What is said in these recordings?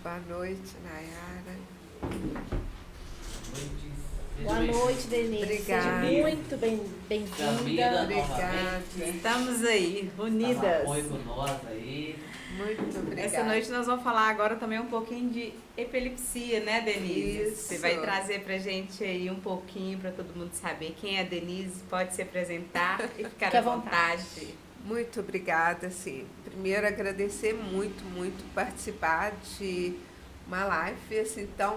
Boa noite, Nayara. Boa noite, Denise. Obrigada. Seja muito bem-vinda. Obrigada. Estamos aí, unidas. Apoio com nós aí. Muito obrigada. Essa noite nós vamos falar agora também um pouquinho de epilepsia, né, Denise? Isso. Você vai trazer pra gente aí um pouquinho para todo mundo saber quem é a Denise, pode se apresentar e ficar Fique à à vontade. vontade. Muito obrigada, assim. Primeiro agradecer muito participar de uma live assim tão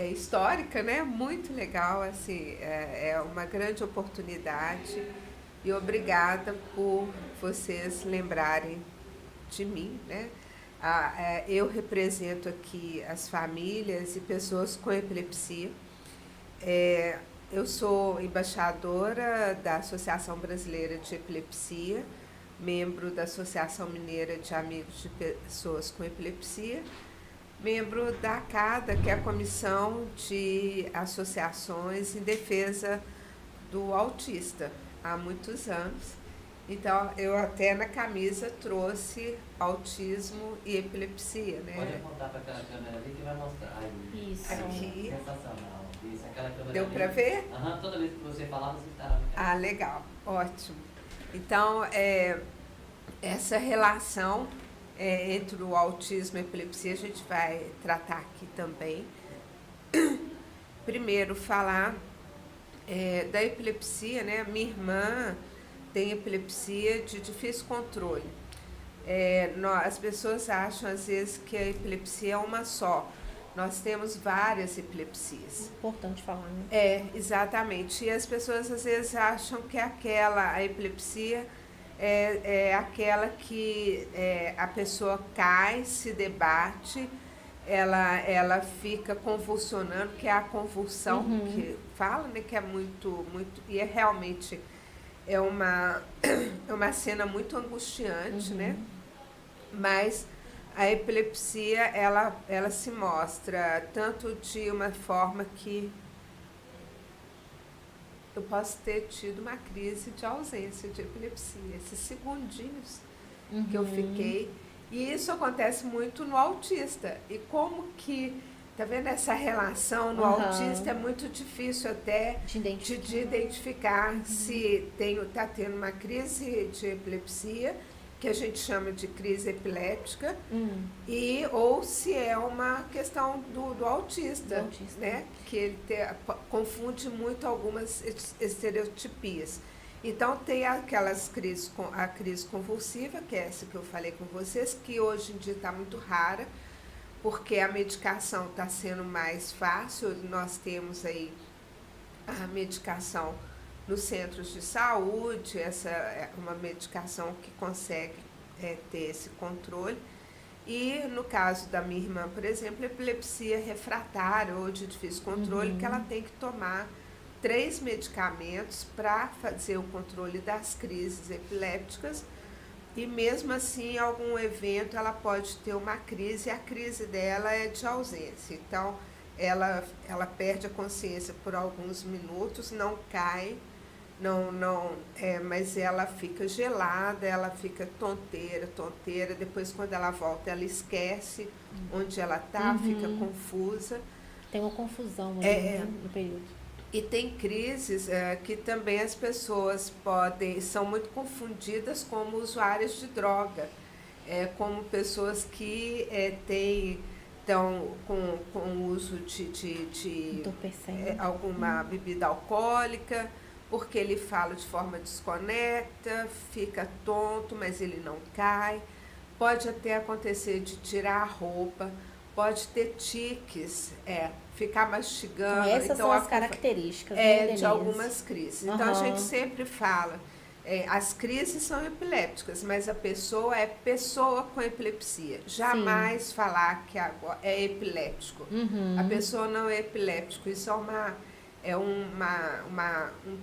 histórica, né? Muito legal, assim, é uma grande oportunidade e obrigada por vocês lembrarem de mim, né? Eu represento aqui as famílias e pessoas com epilepsia. Eu sou embaixadora da Associação Brasileira de Epilepsia, membro da Associação Mineira de Amigos de Pessoas com Epilepsia, membro da ACADA, que é a Comissão de Associações em Defesa do Autista, há muitos anos. Então, eu até na camisa trouxe autismo e epilepsia, né? Pode apontar para aquela câmera ali que vai mostrar. Aí. Isso. Aqui. Sensacional. Isso, aquela câmera Deu ali. para ver? Aham, toda vez que você falar, você está. Ah, legal, ótimo. Então, essa relação entre o autismo e a epilepsia a gente vai tratar aqui também. Primeiro, falar da epilepsia, né? Minha irmã tem epilepsia de difícil controle. As pessoas acham, às vezes, que a epilepsia é uma só. Nós temos várias epilepsias. Importante falar, né? Exatamente. E as pessoas, às vezes, acham que a epilepsia é aquela que a pessoa cai, se debate, ela fica convulsionando, que é a convulsão que fala, né, que é muito, e realmente é uma cena muito angustiante, né? Mas a epilepsia, ela se mostra tanto de uma forma que eu posso ter tido uma crise de ausência de epilepsia, esses segundinhos que eu fiquei. E isso acontece muito no autista. E como que, tá vendo essa relação no autista, é muito difícil até de identificar se tá tendo uma crise de epilepsia, que a gente chama de crise epilética, ou se é uma questão do autista, né? Que ele confunde muito algumas estereotipias. Então, tem aquelas crises, a crise convulsiva, que é essa que eu falei com vocês, que hoje em dia está muito rara, porque a medicação está sendo mais fácil. Nós temos aí a medicação nos centros de saúde, essa é uma medicação que consegue ter esse controle. E no caso da minha irmã, por exemplo, epilepsia refratária ou de difícil controle, que ela tem que tomar 3 medicamentos para fazer o controle das crises epilépticas. E mesmo assim, em algum evento, ela pode ter uma crise, e a crise dela é de ausência. Então, ela perde a consciência por alguns minutos, não cai, mas ela fica gelada, ela fica tonteira. Depois, quando ela volta, ela esquece onde ela está, fica confusa. Tem uma confusão ali, no período. E tem crises que também as pessoas são muito confundidas como usuárias de droga, como pessoas que estão com uso de alguma bebida alcoólica, porque ele fala de forma desconecta, fica tonto, mas ele não cai. Pode até acontecer de tirar a roupa, pode ter tiques, ficar mastigando. Então, essas são as características, né, de algumas crises. Então, a gente sempre fala, as crises são epilépticas, mas a pessoa é pessoa com epilepsia. Jamais falar que é epiléptico. A pessoa não é epiléptico. Isso é um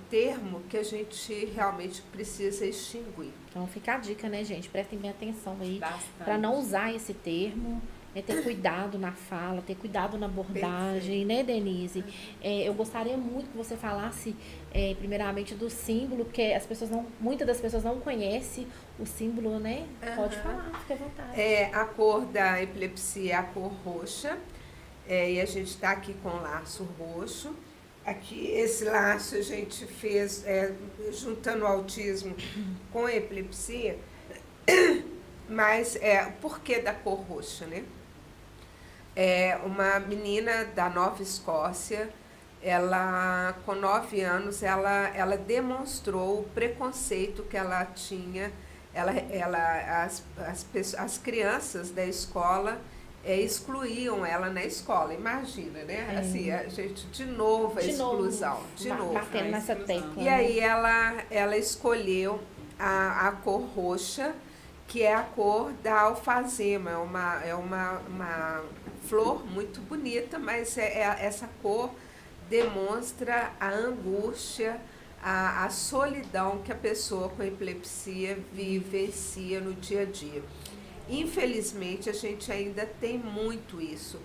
termo que a gente realmente precisa extinguir. Então fica a dica, né, gente? Prestem bem atenção aí Bastante. para não usar esse termo. ter cuidado na fala, ter cuidado na abordagem, né, Denise? Eu gostaria muito que você falasse, primeiramente, do símbolo, porque muitas das pessoas não conhecem o símbolo, né? Pode falar, fique à vontade. A cor da epilepsia é a cor roxa, e a gente está aqui com laço roxo. Aqui, esse laço a gente fez juntando o autismo com a epilepsia, mas o porquê da cor roxa, né? Uma menina da Nova Escócia, ela, com 9 anos, ela demonstrou o preconceito que ela tinha. As crianças da escola excluíam ela na escola, imagina, né? Assim, a gente, de novo, a exclusão. De novo. Batendo nessa tecla. E aí ela escolheu a cor roxa, que é a cor da alfazema. É uma flor muito bonita, mas essa cor demonstra a angústia, a solidão que a pessoa com epilepsia vivencia no dia a dia. Infelizmente, a gente ainda tem muito isso.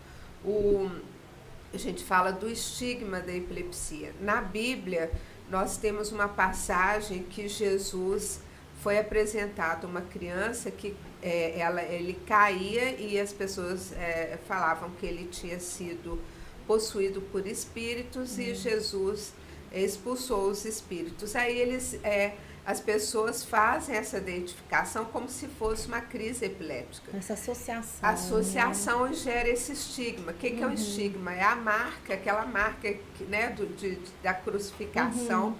A gente fala do estigma da epilepsia. Na Bíblia, nós temos uma passagem que Jesus foi apresentado uma criança que ele caía e as pessoas falavam que ele tinha sido possuído por espíritos e Jesus expulsou os espíritos. Aí as pessoas fazem essa identificação como se fosse uma crise epiléptica. Essa associação. A associação gera esse estigma. O que é o estigma? É a marca, aquela marca, né, da crucificação.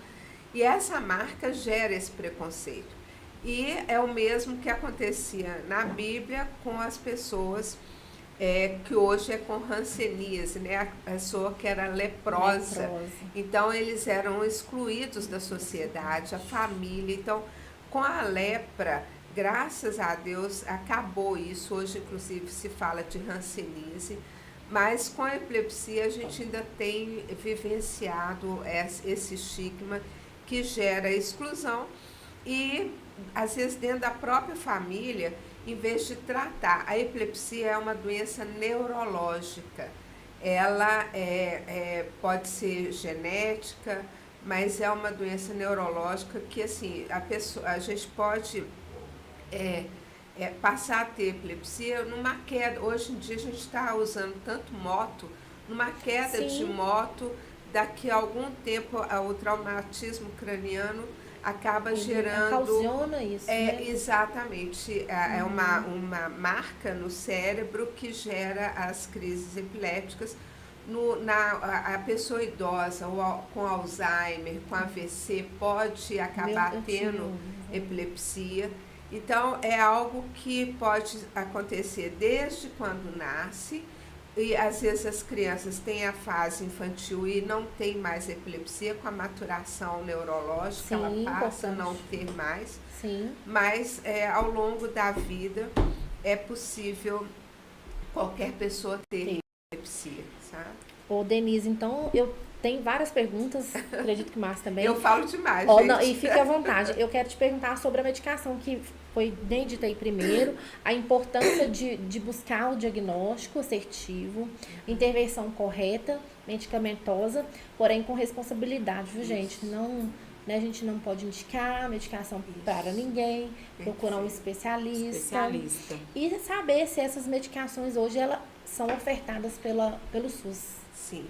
E essa marca gera esse preconceito. E é o mesmo que acontecia na Bíblia com as pessoas que hoje é com hanseníase, né? A pessoa que era leprosa. Então, eles eram excluídos da sociedade, a família. Então, com a lepra, graças a Deus, acabou isso. Hoje, inclusive, se fala de hanseníase. Mas com a epilepsia, a gente ainda tem vivenciado esse estigma que gera exclusão e, às vezes, dentro da própria família, em vez de tratar. A epilepsia é uma doença neurológica. Ela pode ser genética, mas é uma doença neurológica que, assim, a gente pode passar a ter epilepsia numa queda. Hoje em dia a gente está usando tanto moto, numa queda de moto, daqui a algum tempo o traumatismo craniano acaba gerando... Ocasiona isso, né? Exatamente. É uma marca no cérebro que gera as crises epilépticas. A pessoa idosa com Alzheimer, com AVC, pode acabar tendo epilepsia. Então, é algo que pode acontecer desde quando nasce. E às vezes as crianças têm a fase infantil e não tem mais epilepsia, com a maturação neurológica, ela passa a não ter mais. Sim. Mas ao longo da vida é possível qualquer pessoa ter epilepsia, sabe? Ô, Denise, então eu tenho várias perguntas, acredito que o Márcio também. Eu falo demais, gente. Não, e fique à vontade. Eu quero te perguntar sobre a medicação que foi bem dita aí primeiro, a importância de buscar o diagnóstico assertivo, intervenção correta, medicamentosa, porém com responsabilidade, viu, gente? Não, né, a gente não pode indicar medicação para ninguém, procurar um especialista. E saber se essas medicações hoje elas são ofertadas pelo SUS. Sim.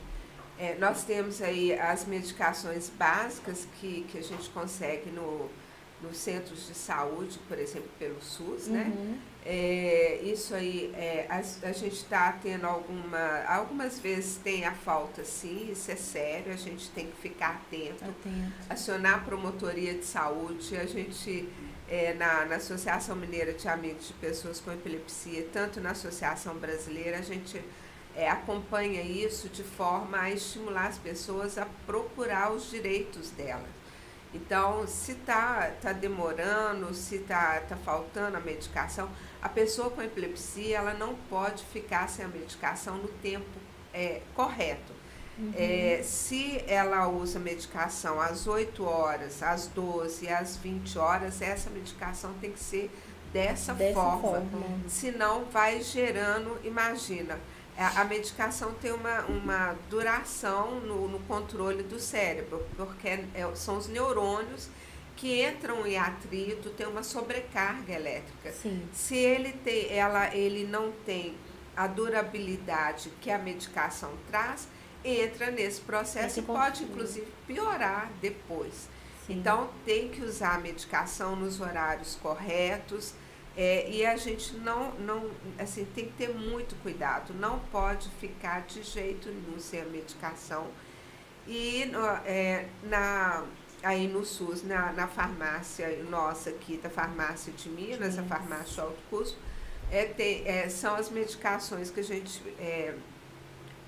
Nós temos aí as medicações básicas que a gente consegue nos centros de saúde, por exemplo, pelo SUS, né? Isso aí, a gente está tendo algumas vezes tem a falta, sim, isso é sério, a gente tem que ficar atento. Acionar a promotoria de saúde, a gente, na Associação Mineira de Amigos de Pessoas com Epilepsia, tanto na Associação Brasileira, a gente acompanha isso de forma a estimular as pessoas a procurar os direitos delas. Então, se está demorando, se está faltando a medicação, a pessoa com epilepsia ela não pode ficar sem a medicação no tempo correto. Se ela usa medicação às 8 horas, às 12, às 20 horas, essa medicação tem que ser dessa forma. Senão vai gerando, imagina, a medicação tem uma duração no controle do cérebro, porque são os neurônios que entram em atrito, tem uma sobrecarga elétrica. Sim. Se ele não tem a durabilidade que a medicação traz, entra nesse processo e pode, inclusive, piorar depois. Sim. Então, tem que usar a medicação nos horários corretos, e a gente assim, tem que ter muito cuidado, não pode ficar de jeito nenhum sem a medicação. E aí no SUS, na farmácia nossa aqui, da farmácia de Minas, a farmácia de alto custo, são as medicações que a gente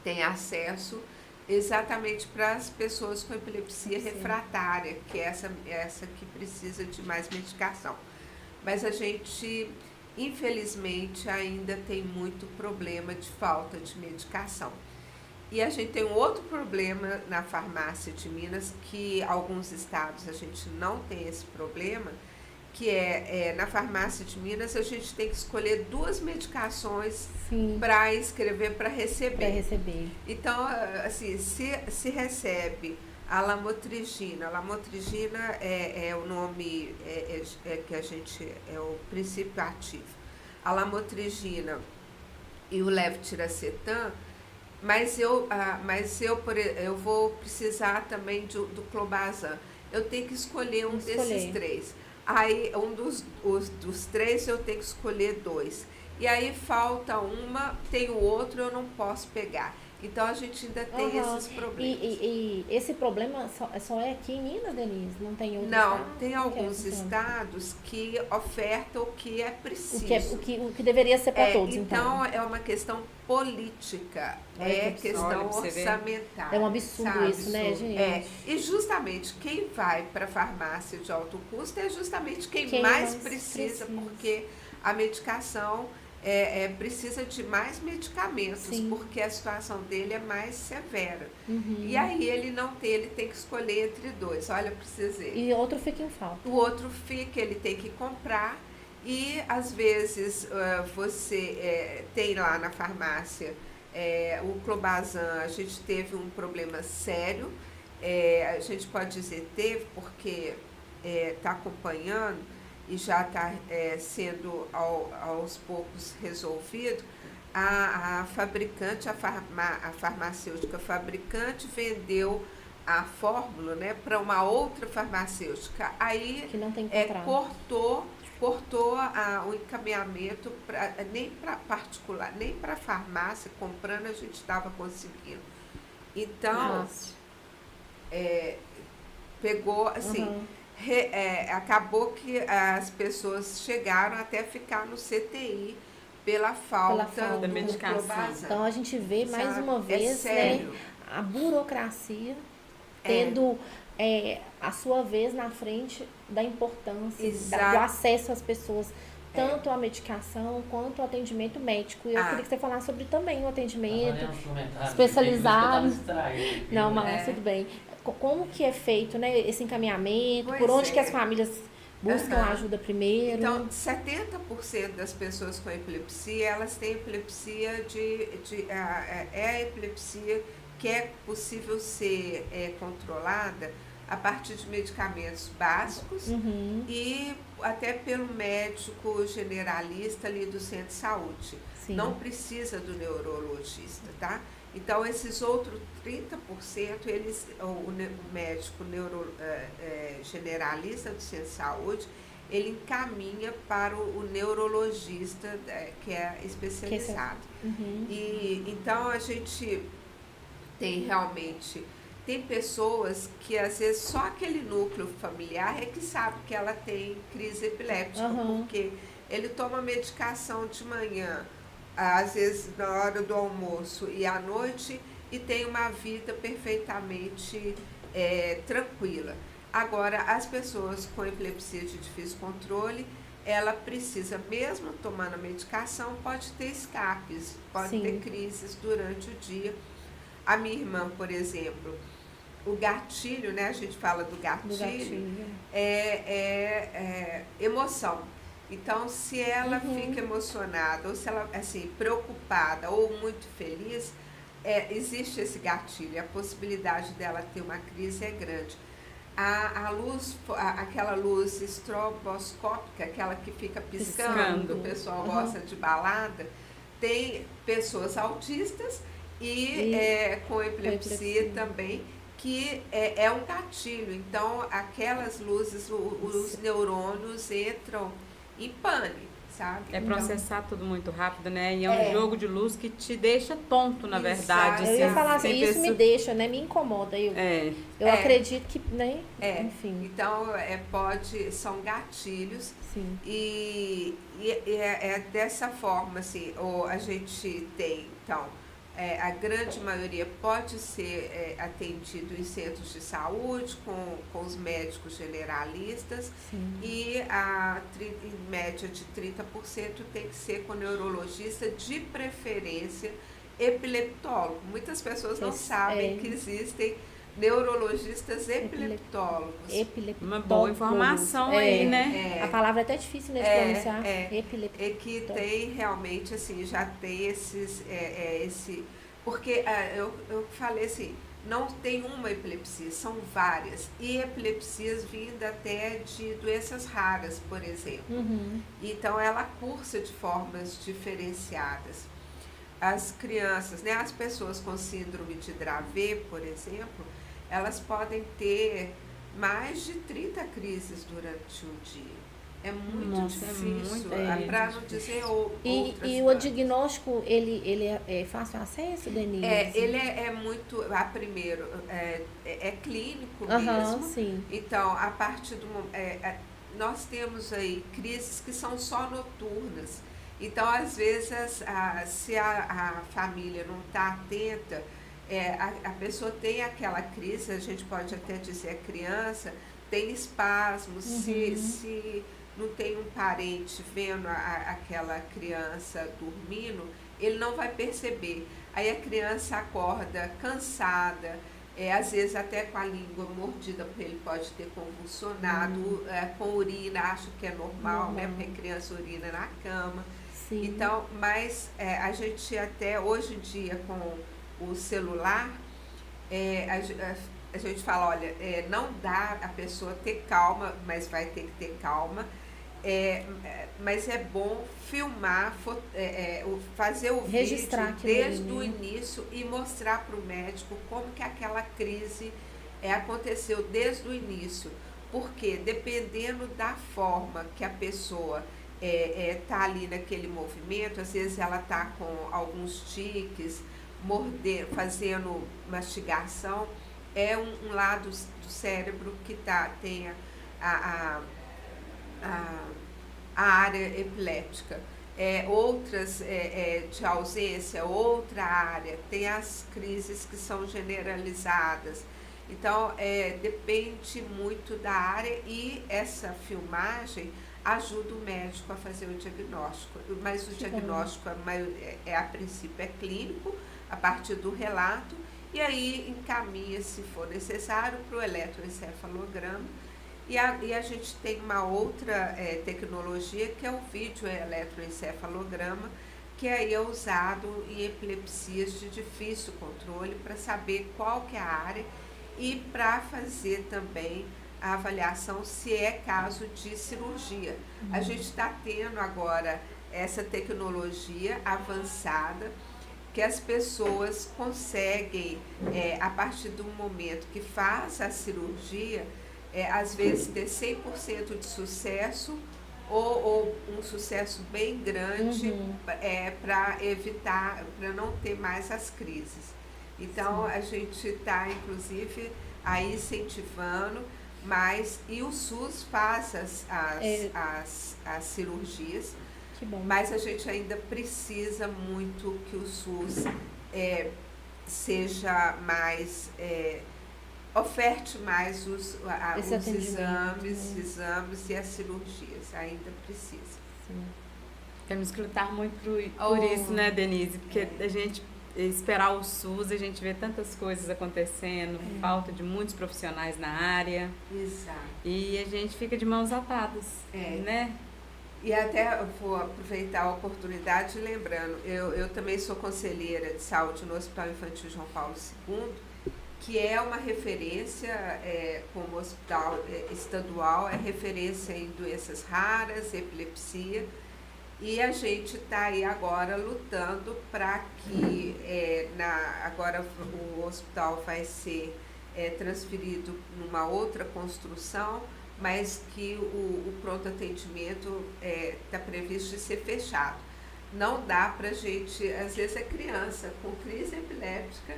tem acesso exatamente para as pessoas com epilepsia refratária, que é essa que precisa de mais medicação. Mas a gente, infelizmente, ainda tem muito problema de falta de medicação. E a gente tem um outro problema na farmácia de Minas, que alguns estados a gente não tem esse problema, que na farmácia de Minas a gente tem que escolher 2 medicações para escrever para receber. Então, assim, se recebe a lamotrigina. A lamotrigina é o nome que a gente é o princípio ativo. A lamotrigina e o levetiracetam, mas eu vou precisar também do clobazam. Eu tenho que escolher um desses 3. Aí, dos 3 eu tenho que escolher 2. E aí falta uma, tem o outro, eu não posso pegar. Então a gente ainda tem esses problemas. E esse problema só é aqui em Minas, Denise? Não tem outro Não, estado? tem alguns estados que ofertam o que é preciso. O que deveria ser para todos, então. Então é uma questão política, questão orçamentária. É um absurdo, sabe? Isso, né, gente? E justamente quem vai para a farmácia de alto custo é justamente quem mais precisa, porque a medicação precisa de mais medicamentos, porque a situação dele é mais severa. E aí ele tem que escolher entre 2. Olha, precisei. E o outro fica em falta. O outro fica, ele tem que comprar. E às vezes você tem lá na farmácia o clobazam. A gente teve um problema sério, a gente pode dizer teve, porque está acompanhando e já está sendo aos poucos resolvido. A fabricante, a farmacêutica fabricante vendeu a fórmula, né, para uma outra farmacêutica. Aí que não tem cortou o encaminhamento nem para particular, nem para farmácia, comprando a gente estava conseguindo. Então, pegou assim, acabou que as pessoas chegaram até ficar no CTI pela falta da medicação. Então a gente vê mais uma vez, né, a burocracia tendo a sua vez na frente da importância do acesso às pessoas, tanto à medicação quanto ao atendimento médico. E eu queria que você falasse sobre também o atendimento especializado. Não, mas tudo bem. Como que é feito, né, esse encaminhamento? Por onde que as famílias buscam ajuda primeiro? Então, 70% das pessoas com epilepsia, elas têm epilepsia a epilepsia que é possível ser controlada a partir de medicamentos básicos e até pelo médico generalista ali do centro de saúde. Sim. Não precisa do neurologista, tá? Então, esses outros 30%, o médico generalista do centro de saúde, ele encaminha para o neurologista que é especializado. E então a gente tem pessoas que às vezes só aquele núcleo familiar é que sabe que ela tem crise epiléptica, porque ele toma medicação de manhã, às vezes na hora do almoço e à noite, e tem uma vida perfeitamente tranquila. Agora, as pessoas com epilepsia de difícil controle, ela precisa, mesmo tomando a medicação, pode ter escapes, pode ter crises durante o dia. A minha irmã, por exemplo, o gatilho, né? A gente fala do gatilho. É emoção. Então, se ela fica emocionada, ou se ela, assim, preocupada ou muito feliz, existe esse gatilho, a possibilidade dela ter uma crise é grande. A luz, aquela luz estroboscópica, aquela que fica piscando, que o pessoal gosta de balada, tem pessoas autistas e com epilepsia também, que é um gatilho. Então, aquelas luzes, os neurônios entram em pane, sabe? É processar tudo muito rápido, né? E é um jogo de luz que te deixa tonto, na verdade. Eu ia falar assim, isso me deixa, né? Me incomoda. Eu acredito que, né? Enfim. Então, são gatilhos. Sim. E é dessa forma, assim, a gente tem, então, a grande maioria pode ser atendido em centros de saúde, com os médicos generalistas. Sim. E em média de 30% tem que ser com neurologista, de preferência epileptólogo. Muitas pessoas não sabem que existem neurologistas epileptólogos. Uma boa informação aí, né? A palavra é até difícil, né, de pronunciar. É que tem realmente, assim, já tem porque eu falei assim, não tem uma epilepsia, são várias. E epilepsias vindo até de doenças raras, por exemplo. Então, ela cursa de formas diferenciadas. As crianças, né, as pessoas com síndrome de Dravet, por exemplo, elas podem ter mais de 30 crises durante o dia. É muito difícil, para não dizer outras. E o diagnóstico, ele é fácil acesso, Denise? Ele é muito, primeiro, é clínico mesmo. Sim. Então, a partir do momento, nós temos aí crises que são só noturnas. Então, às vezes, se a família não está atenta, a pessoa tem aquela crise, a gente pode até dizer a criança, tem espasmos, se não tem um parente vendo aquela criança dormindo, ele não vai perceber. Aí a criança acorda cansada, às vezes até com a língua mordida, porque ele pode ter convulsionado, com urina, acho que é normal, né? Porque a criança urina na cama. Sim. Então, mas a gente até hoje em dia com o celular, a gente fala, olha, não dá a pessoa ter calma, mas vai ter que ter calma. Mas é bom filmar, fazer o registrar vídeo desde o início e mostrar para o médico como que aquela crise aconteceu desde o início. Porque dependendo da forma que a pessoa está ali naquele movimento, às vezes ela está com alguns tiques, fazendo mastigação, é um lado do cérebro que tem a área epiléptica. Outras de ausência, outra área, tem as crises que são generalizadas. Então, depende muito da área e essa filmagem ajuda o médico a fazer o diagnóstico. Mas o diagnóstico, a princípio, é clínico, a partir do relato, e aí encaminha, se for necessário, para o eletroencefalograma. E a gente tem uma outra tecnologia, que é o vídeo eletroencefalograma, que aí é usado em epilepsias de difícil controle, para saber qual que é a área e para fazer também a avaliação se é caso de cirurgia. A gente está tendo agora essa tecnologia avançada, que as pessoas conseguem, a partir do momento que faz a cirurgia, às vezes ter 100% de sucesso ou um sucesso bem grande, para evitar, para não ter mais as crises. Então, a gente está, inclusive, aí incentivando, e o SUS faz as cirurgias, que bom. Mas a gente ainda precisa muito que o SUS seja mais, oferte mais os exames e as cirurgias, ainda precisa. Sim. Temos que lutar muito por isso, né, Denise? Porque a gente esperar o SUS, a gente vê tantas coisas acontecendo, falta de muitos profissionais na área. Exato. E a gente fica de mãos atadas, né? E até eu vou aproveitar a oportunidade lembrando, eu também sou conselheira de saúde no Hospital Infantil João Paulo II, que é uma referência, como hospital estadual, é referência em doenças raras, epilepsia, e a gente está aí agora lutando para que agora o hospital vai ser transferido numa outra construção, mas que o pronto atendimento está previsto de ser fechado. Não dá para a gente, às vezes é criança com crise epiléptica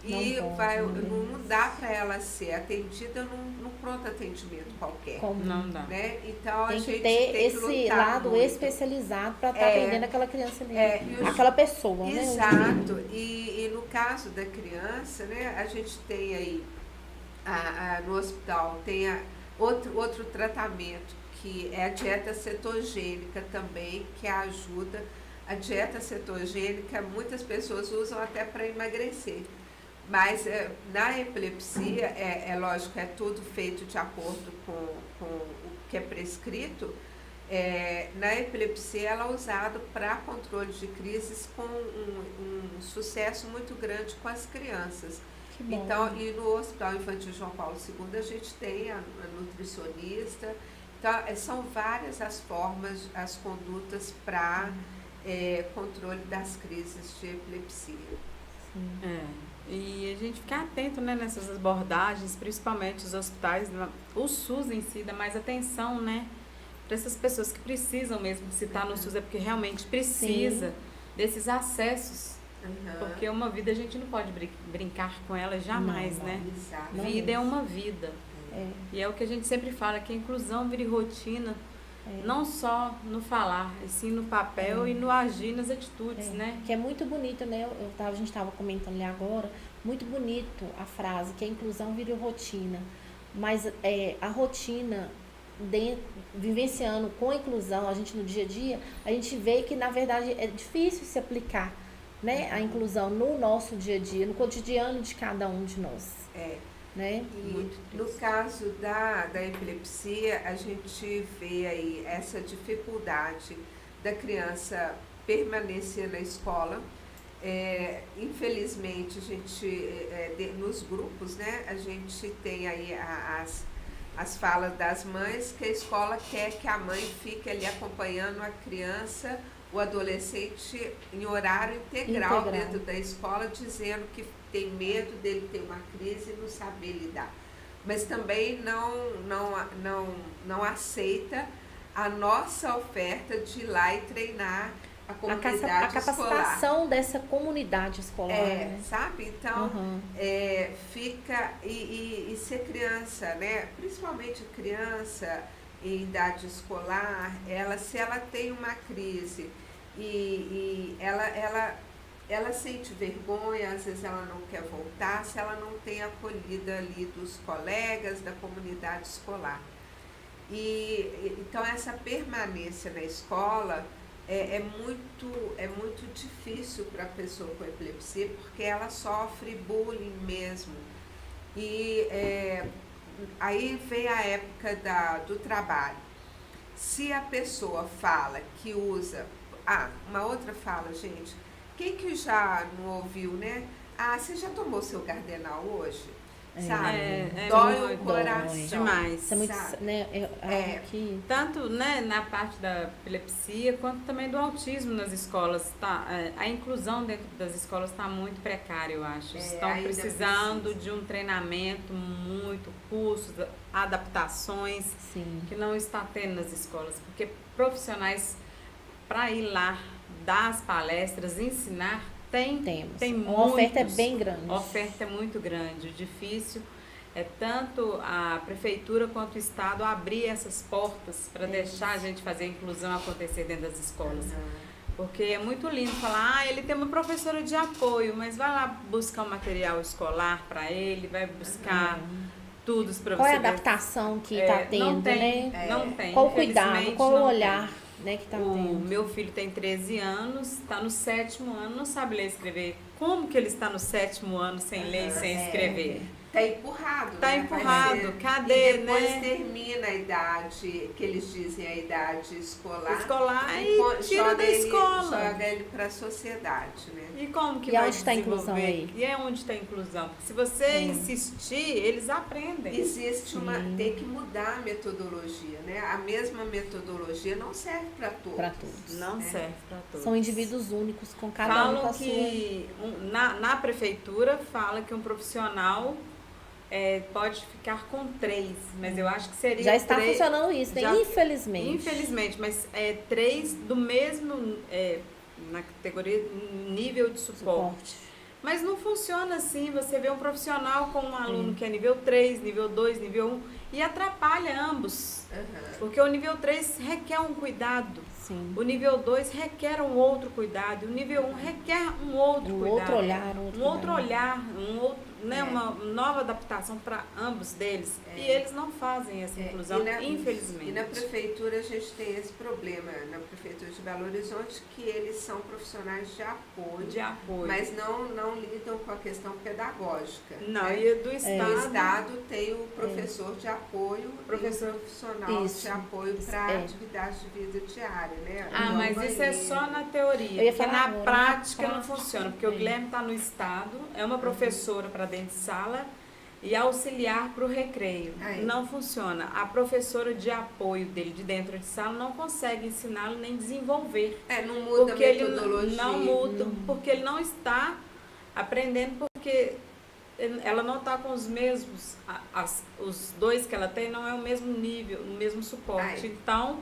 e não dá para ela ser atendida num pronto atendimento qualquer. Como não dá. Né? Então tem a gente que ter tem que esse lado muito. Especializado para estar atendendo aquela criança ali, aquela pessoa, né? Exato. E no caso da criança, né, a gente tem aí no hospital tem outro tratamento que é a dieta cetogênica também, que ajuda. A dieta cetogênica muitas pessoas usam até para emagrecer, mas na epilepsia é lógico, é tudo feito de acordo com o que é prescrito. Na epilepsia ela é usada para controle de crises com um sucesso muito grande com as crianças. Então, e no Hospital Infantil João Paulo II a gente tem a nutricionista. Então, são várias as formas, as condutas para controle das crises de epilepsia. E a gente ficar atento, né, nessas abordagens, principalmente os hospitais, o SUS em si, dá mais atenção, né, para essas pessoas que precisam mesmo, se está no SUS é porque realmente precisa desses acessos. Porque uma vida a gente não pode brincar com ela jamais, né? Exato. Vida é uma vida. E é o que a gente sempre fala, que a inclusão vire rotina, não só no falar, e sim no papel e no agir, nas atitudes, né? Que é muito bonito, né? A gente estava comentando ali agora, muito bonito a frase, que a inclusão vire rotina. Mas a rotina, vivenciando com a inclusão, a gente no dia a dia, a gente vê que, na verdade, é difícil se aplicar, né, a inclusão no nosso dia a dia, no cotidiano de cada um de nós. Né? E no caso da epilepsia, a gente vê aí essa dificuldade da criança permanecer na escola. Infelizmente, a gente, nos grupos, né, a gente tem aí as falas das mães, que a escola quer que a mãe fique ali acompanhando a criança, o adolescente, em horário integral dentro da escola, dizendo que tem medo dele ter uma crise e não saber lidar. Mas também não aceita a nossa oferta de ir lá e treinar a comunidade escolar. A capacitação dessa comunidade escolar. Né? Sabe? Então, fica... E ser criança, né? Principalmente criança em idade escolar, se ela tem uma crise e ela sente vergonha, às vezes ela não quer voltar, se ela não tem acolhida ali dos colegas, da comunidade escolar. Então, essa permanência na escola é muito difícil para a pessoa com epilepsia, porque ela sofre bullying mesmo. E aí vem a época do trabalho. Se a pessoa fala que usa... uma outra fala, gente. Quem que já não ouviu, né? Você já tomou seu Gardenal hoje? Sabe? Dói o coração. Demais. Isso é muito, né? Tanto, né, na parte da epilepsia, quanto também do autismo nas escolas. A inclusão dentro das escolas está muito precária, eu acho. Estão precisando de um treinamento, cursos, adaptações, que não está tendo nas escolas. Porque profissionais, para ir lá, dar as palestras, ensinar, tem muitos. A oferta é bem grande. A oferta é muito grande. O difícil é tanto a prefeitura quanto o Estado abrir essas portas para deixar a gente fazer a inclusão acontecer dentro das escolas. Porque é muito lindo falar, ele tem uma professora de apoio, mas vai lá buscar um material escolar para ele, vai buscar tudo para você. Qual é a adaptação que está tendo, não tem, né? Não tem. Qual o cuidado, qual o olhar, né, que está tendo? O meu filho tem 13 anos, está no 7º ano, não sabe ler e escrever. Como que ele está no 7º ano sem ler e sem escrever? Tá empurrado, Tá né? empurrado. Cadê, e depois né? termina a idade, que eles dizem a idade escolar. Escolar e tira da escola. Joga ele para a sociedade, né? E como que E vai onde tá a inclusão desenvolver? aí? E é onde está a inclusão? Porque se você insistir, eles aprendem. Existe tem que mudar a metodologia, né? A mesma metodologia não serve para todos. Para todos. Não serve para todos. São indivíduos únicos, com cada um com Falam a sua... que na prefeitura fala que um profissional pode ficar com 3, mas eu acho que seria Já está 3, funcionando isso, né? já- Infelizmente. Infelizmente, mas 3 do mesmo, na categoria nível de suporte. Mas não funciona assim, você vê um profissional com um aluno que é nível 3, nível 2, nível 1 e atrapalha ambos. Porque o nível 3 requer um cuidado, Sim. o nível 2 requer um outro cuidado, e o nível 1 requer um outro Um cuidado. outro olhar, Um outro olhar, uma nova adaptação para ambos deles. E eles não fazem essa inclusão, infelizmente. E na prefeitura a gente tem esse problema, na prefeitura de Belo Horizonte, que eles são profissionais de apoio. Mas não lidam com a questão pedagógica. Não, né? e do Estado. O Estado tem o professor de apoio e o profissional de apoio para atividade de vida diária, né? Mas isso é só na teoria, Eu ia porque falar na agora, prática não funciona, porque o Guilherme está no Estado, é uma professora para dentro de sala e auxiliar para o recreio. Não funciona. A professora de apoio dele de dentro de sala não consegue ensiná-lo nem desenvolver. Não muda porque a metodologia. Ele não muda, porque ele não está aprendendo, porque ela não está com os mesmos, os 2 que ela tem não é o mesmo nível, o mesmo suporte. Então,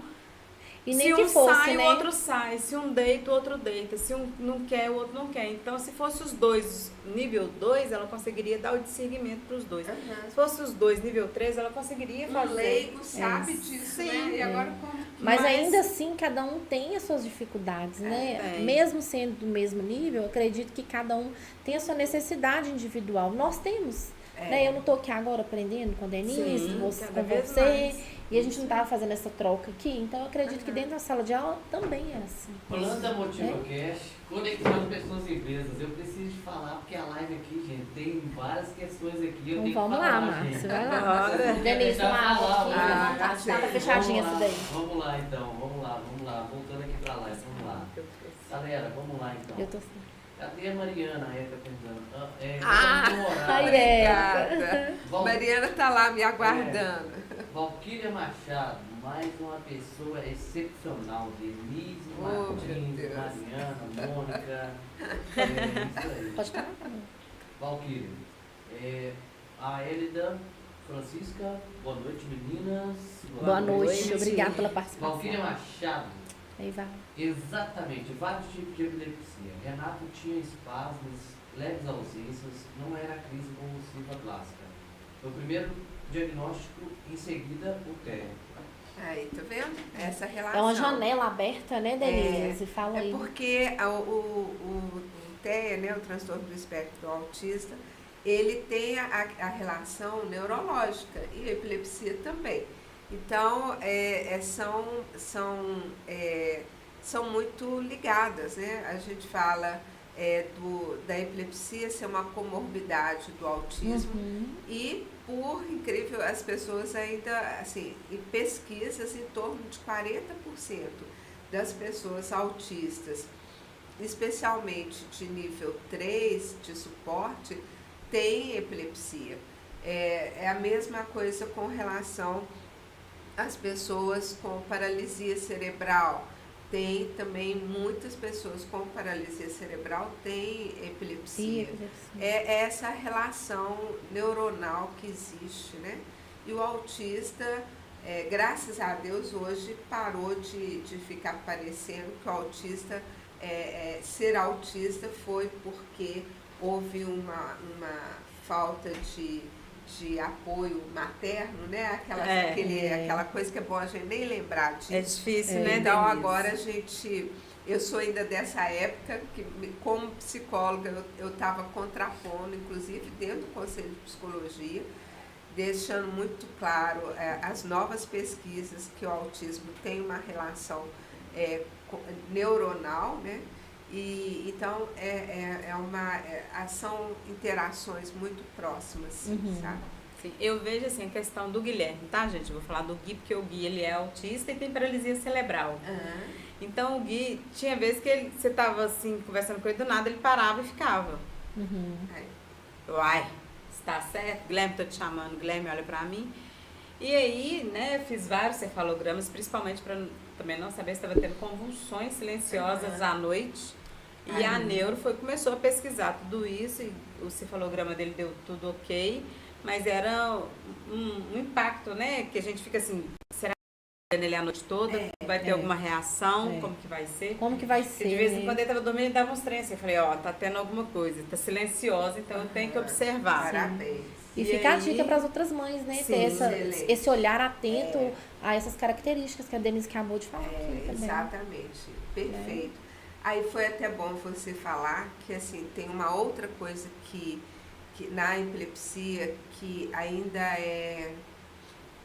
E nem se que um fosse, sai, né? o outro sai. Se um deita, o outro deita. Se um não quer, o outro não quer. Então, se fosse os 2 nível 2, ela conseguiria dar o discernimento para os 2. Se fosse os 2 nível 3, ela conseguiria fazer. O leigo sabe disso, Sim. né? E agora como... Mas ainda assim, cada um tem as suas dificuldades, né? Mesmo sendo do mesmo nível, eu acredito que cada um tem a sua necessidade individual. Nós temos. Né? Eu não estou aqui agora aprendendo com a Denise, com você, e a gente não estava fazendo essa troca aqui. Então, eu acredito que dentro da sala de aula também é assim. Planta MotivaCast, conexão pessoas e empresas. Eu preciso de falar, porque a live aqui, gente, tem várias questões aqui. Eu Então tenho vamos que lá, falar, Márcia, vai gente. lá. Denise, Já uma falar, aula aqui. Tá fechadinha essa daí. Vamos lá, então. Vamos lá. Voltando aqui pra live, vamos lá. Galera, vamos lá, então. Eu tô assim. Cadê a Mariana? A Érica perguntando. Obrigada. Mariana tá lá me aguardando. Valquíria Machado, mais uma pessoa excepcional. Denise, Meu Martins, Deus. Mariana, Mônica. Isso aí. Pode falar? Valquíria. A Elida Francisca, boa noite, meninas. Boa noite, obrigada pela participação. Valquíria Machado. Aí vai. Exatamente, vários tipos de epilepsia. Renato tinha espasmos, leves ausências, não era crise convulsiva clássica. Foi o primeiro diagnóstico, em seguida o TEA. Aí, tá vendo? Essa relação. É uma janela aberta, né, Denise? Fala aí. Porque o TEA, né, o transtorno do espectro autista, ele tem a relação neurológica e a epilepsia também. Então, são muito ligadas, né? A gente fala da epilepsia ser uma comorbidade do autismo e, por incrível, as pessoas ainda, assim, em pesquisas, em torno de 40% das pessoas autistas, especialmente de nível 3 de suporte, têm epilepsia. É a mesma coisa com relação às pessoas com paralisia cerebral. Tem também muitas pessoas com paralisia cerebral têm epilepsia. É essa relação neuronal que existe, né? E o autista, graças a Deus, hoje parou de ficar parecendo que o autista, ser autista foi porque houve uma falta de apoio materno, né? Aquela coisa que é bom a gente nem lembrar disso. É difícil, né, Então, Denise? agora eu sou ainda dessa época que, como psicóloga, eu estava contrapondo, inclusive dentro do Conselho de Psicologia, deixando muito claro as novas pesquisas que o autismo tem uma relação neuronal, né? Então, são interações muito próximas, sabe? Sim, eu vejo assim a questão do Guilherme, tá, gente? Eu vou falar do Gui, porque o Gui ele é autista e tem paralisia cerebral. Então, o Gui, tinha vezes que você tava assim, conversando com ele, do nada ele parava e ficava. Uai, está certo? Guilherme, tô te chamando. Guilherme, olha pra mim. E aí, né, fiz vários cefalogramas, principalmente para também não saber se estava tendo convulsões silenciosas à noite. E a neuro começou a pesquisar tudo isso, e o cefalograma dele deu tudo ok, mas era um impacto, né, que a gente fica assim, será que ele a noite toda? Vai ter alguma reação? Como que vai ser? Como que vai ser? De vez em quando ele estava dormindo, ele dava uns trens. Eu falei, ó, tá tendo alguma coisa, tá silenciosa, então eu tenho que observar. Parabéns. E fica a dica para as outras mães, né? Sim, ter esse olhar atento a essas características que a Denise acabou de falar aqui também. Exatamente, perfeito. Aí foi até bom você falar que assim, tem uma outra coisa que na epilepsia que ainda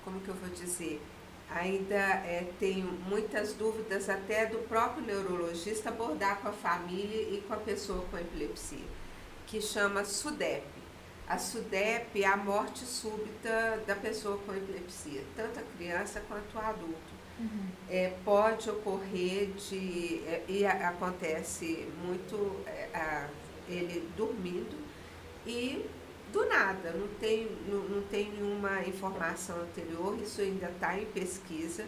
como que eu vou dizer? Ainda tenho muitas dúvidas até do próprio neurologista abordar com a família e com a pessoa com epilepsia, que chama SUDEP. A SUDEP é a morte súbita da pessoa com epilepsia, tanto a criança quanto o adulto. Pode ocorrer e acontece muito ele dormindo e do nada, não tem nenhuma informação anterior, isso ainda está em pesquisa,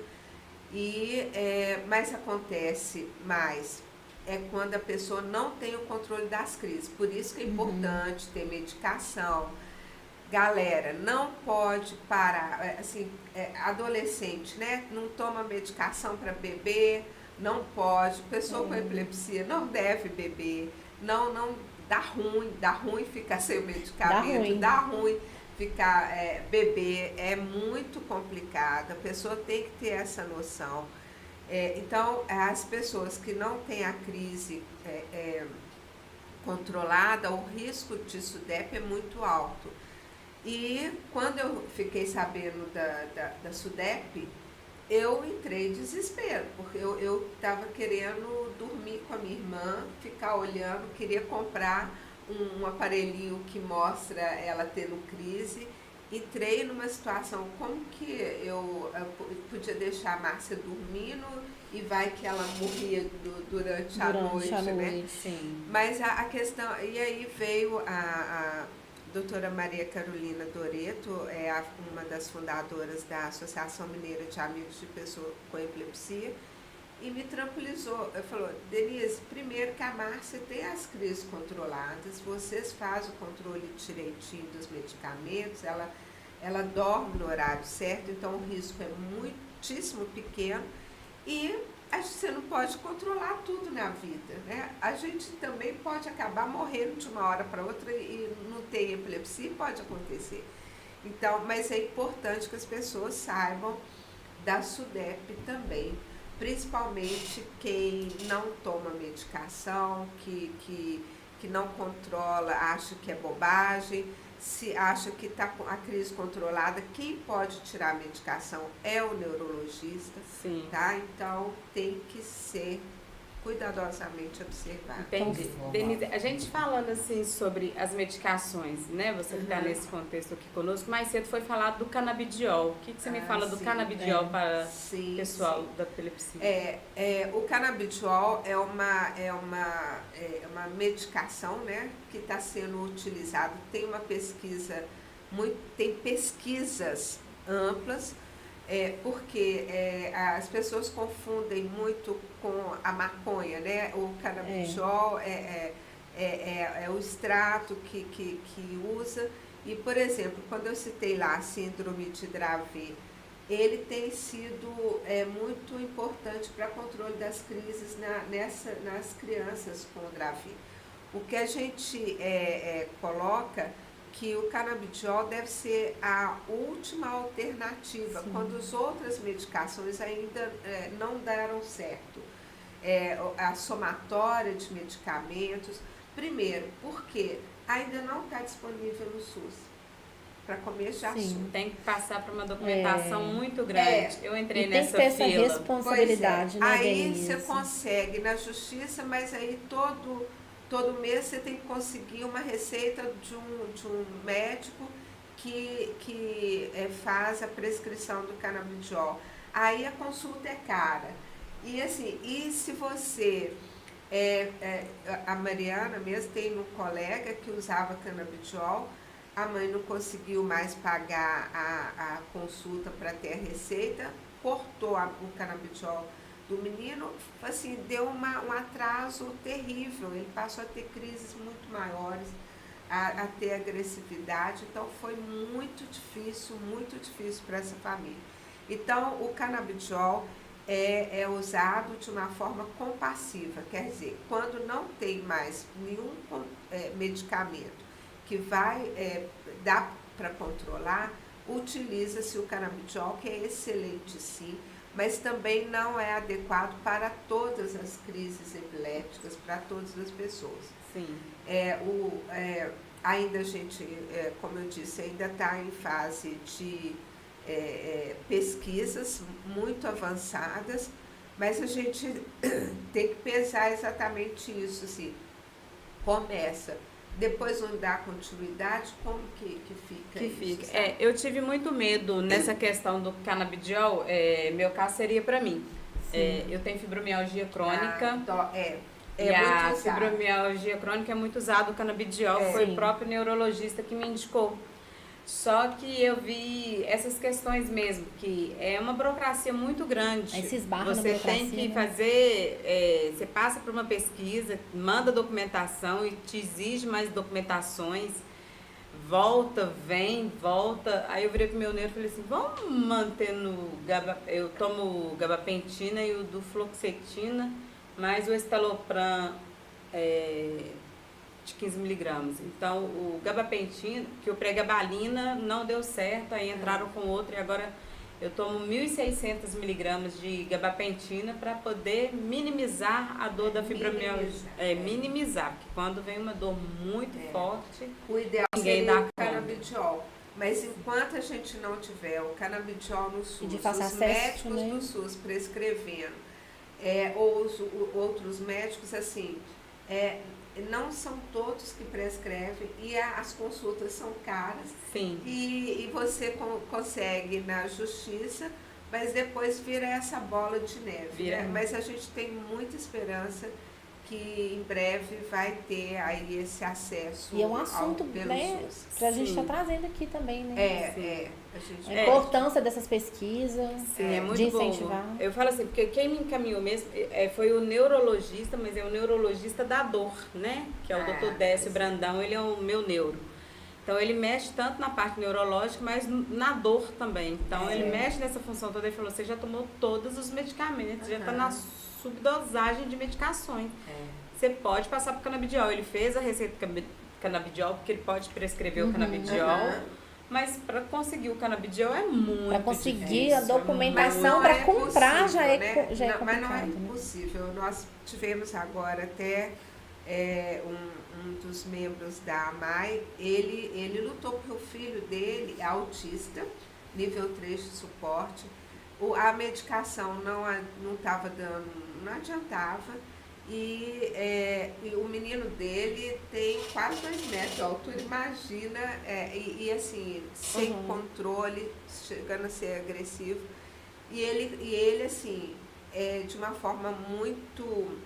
mas acontece mais quando a pessoa não tem o controle das crises. Por isso que é importante ter medicação. Galera, não pode parar, assim, adolescente, né? Não toma medicação para beber, não pode. Pessoa com epilepsia não deve beber, não dá ruim ficar sem o medicamento, dá ruim ficar beber, é muito complicado. A pessoa tem que ter essa noção. Então, as pessoas que não têm a crise controlada, o risco de SUDEP é muito alto. E quando eu fiquei sabendo da SUDEP, eu entrei em desespero, porque eu estava querendo dormir com a minha irmã, ficar olhando, queria comprar um aparelhinho que mostra ela tendo crise. Entrei numa situação, como que eu podia deixar a Márcia dormindo e vai que ela morria durante a noite, né? Sim. Mas a questão, e aí veio a doutora Maria Carolina Doreto, uma das fundadoras da Associação Mineira de Amigos de Pessoas com Epilepsia, e me tranquilizou. Ela falou, Denise, primeiro que a Márcia tem as crises controladas, vocês fazem o controle direitinho dos medicamentos, ela dorme no horário certo, então o risco é muitíssimo pequeno e você não pode controlar tudo na vida, né? A gente também pode acabar morrendo de uma hora para outra e não ter epilepsia, pode acontecer. Então, mas é importante que as pessoas saibam da SUDEP também, principalmente quem não toma medicação, que não controla, acha que é bobagem, se acha que está com a crise controlada, quem pode tirar a medicação é o neurologista. Sim. Tá? Então tem que ser cuidadosamente observado. Entendi. Denise, a gente falando assim sobre as medicações, né? Você que está nesse contexto aqui conosco, mais cedo foi falado do canabidiol. O que você me fala do canabidiol para o pessoal da epilepsia? O canabidiol é uma medicação, né, que está sendo utilizada. Tem uma pesquisa, tem pesquisas amplas, porque as pessoas confundem muito com a maconha, né? O canabidiol é o extrato que usa. E, por exemplo, quando eu citei lá a síndrome de Dravet, ele tem sido muito importante para controle das crises nas crianças com Dravet. O que a gente coloca que o canabidiol deve ser a última alternativa, quando as outras medicações ainda não deram certo. A somatória de medicamentos, primeiro, porque ainda não está disponível no SUS. para começo de Sim. assunto. Tem que passar por uma documentação muito grande. Eu entrei nessa tem que ter fila. essa responsabilidade, né, Aí Denise? você consegue na justiça, mas aí todo mês você tem que conseguir uma receita de um médico que faz a prescrição do canabidiol. Aí a consulta é cara. E assim, e se você... a Mariana mesmo tem um colega que usava canabidiol, a mãe não conseguiu mais pagar a consulta para ter a receita, cortou o canabidiol do menino, assim, deu um atraso terrível, ele passou a ter crises muito maiores, a ter agressividade, então foi muito difícil para essa família. Então, o canabidiol é usado de uma forma compassiva, quer dizer, quando não tem mais nenhum medicamento que vai dar para controlar, utiliza-se o canabidiol, que é excelente sim, mas também não é adequado para todas as crises epiléticas, para todas as pessoas. Sim. Ainda a gente, como eu disse, ainda está em fase de pesquisas muito avançadas, mas a gente tem que pesar exatamente isso, assim, começa, depois não dá continuidade, como que fica isso? Eu tive muito medo nessa questão do canabidiol, meu caso seria para mim. Eu tenho fibromialgia crônica. E a fibromialgia crônica é muito usado o canabidiol, foi o próprio neurologista que me indicou. Só que eu vi essas questões mesmo, que é uma burocracia muito grande. Aí se esbarra na você burocracia, tem que né? fazer, você passa por uma pesquisa, manda documentação e te exige mais documentações, volta, vem, volta. Aí eu virei pro meu neuro e falei assim, vamos manter eu tomo gabapentina e o dufloxetina, mais o estalopram de 15 miligramas. Então, o gabapentina, que o pregabalina não deu certo, aí entraram com outro e agora eu tomo 1.600 miligramas de gabapentina para poder minimizar a dor da fibromialgia. Minimizar, porque quando vem uma dor muito forte, o ideal ninguém seria dá o canabidiol. Mas enquanto a gente não tiver o canabidiol no SUS, os médicos do SUS prescrevendo, ou os outros médicos, assim, não são todos que prescrevem e as consultas são caras. Sim. E você consegue na justiça, mas depois vira essa bola de neve. Né? Mas a gente tem muita esperança que em breve vai ter aí esse acesso. E é um assunto, né, para a gente estar trazendo aqui também, né? A importância dessas pesquisas, é muito de incentivar. Bom. Eu falo assim, porque quem me encaminhou mesmo foi o neurologista, mas é o neurologista da dor, né? Que é o Dr. Décio Brandão, ele é o meu neuro. Então ele mexe tanto na parte neurológica, mas na dor também. Então ele mexe nessa função toda. Ele falou, você já tomou todos os medicamentos, já está na subdosagem de medicações. Você pode passar por canabidiol. Ele fez a receita de canabidiol, porque ele pode prescrever o canabidiol. Mas para conseguir o canabidiol é muito Para conseguir difícil, a documentação para comprar possível, já é complicado. Mas não é né? impossível. Nós tivemos agora até um dos membros da AMAI, ele lutou porque o filho dele é autista, nível 3 de suporte. A medicação não estava dando, não adiantava. E o menino dele tem quase 2 metros de altura, imagina, e assim, sem controle, chegando a ser agressivo. E ele assim, de uma forma muito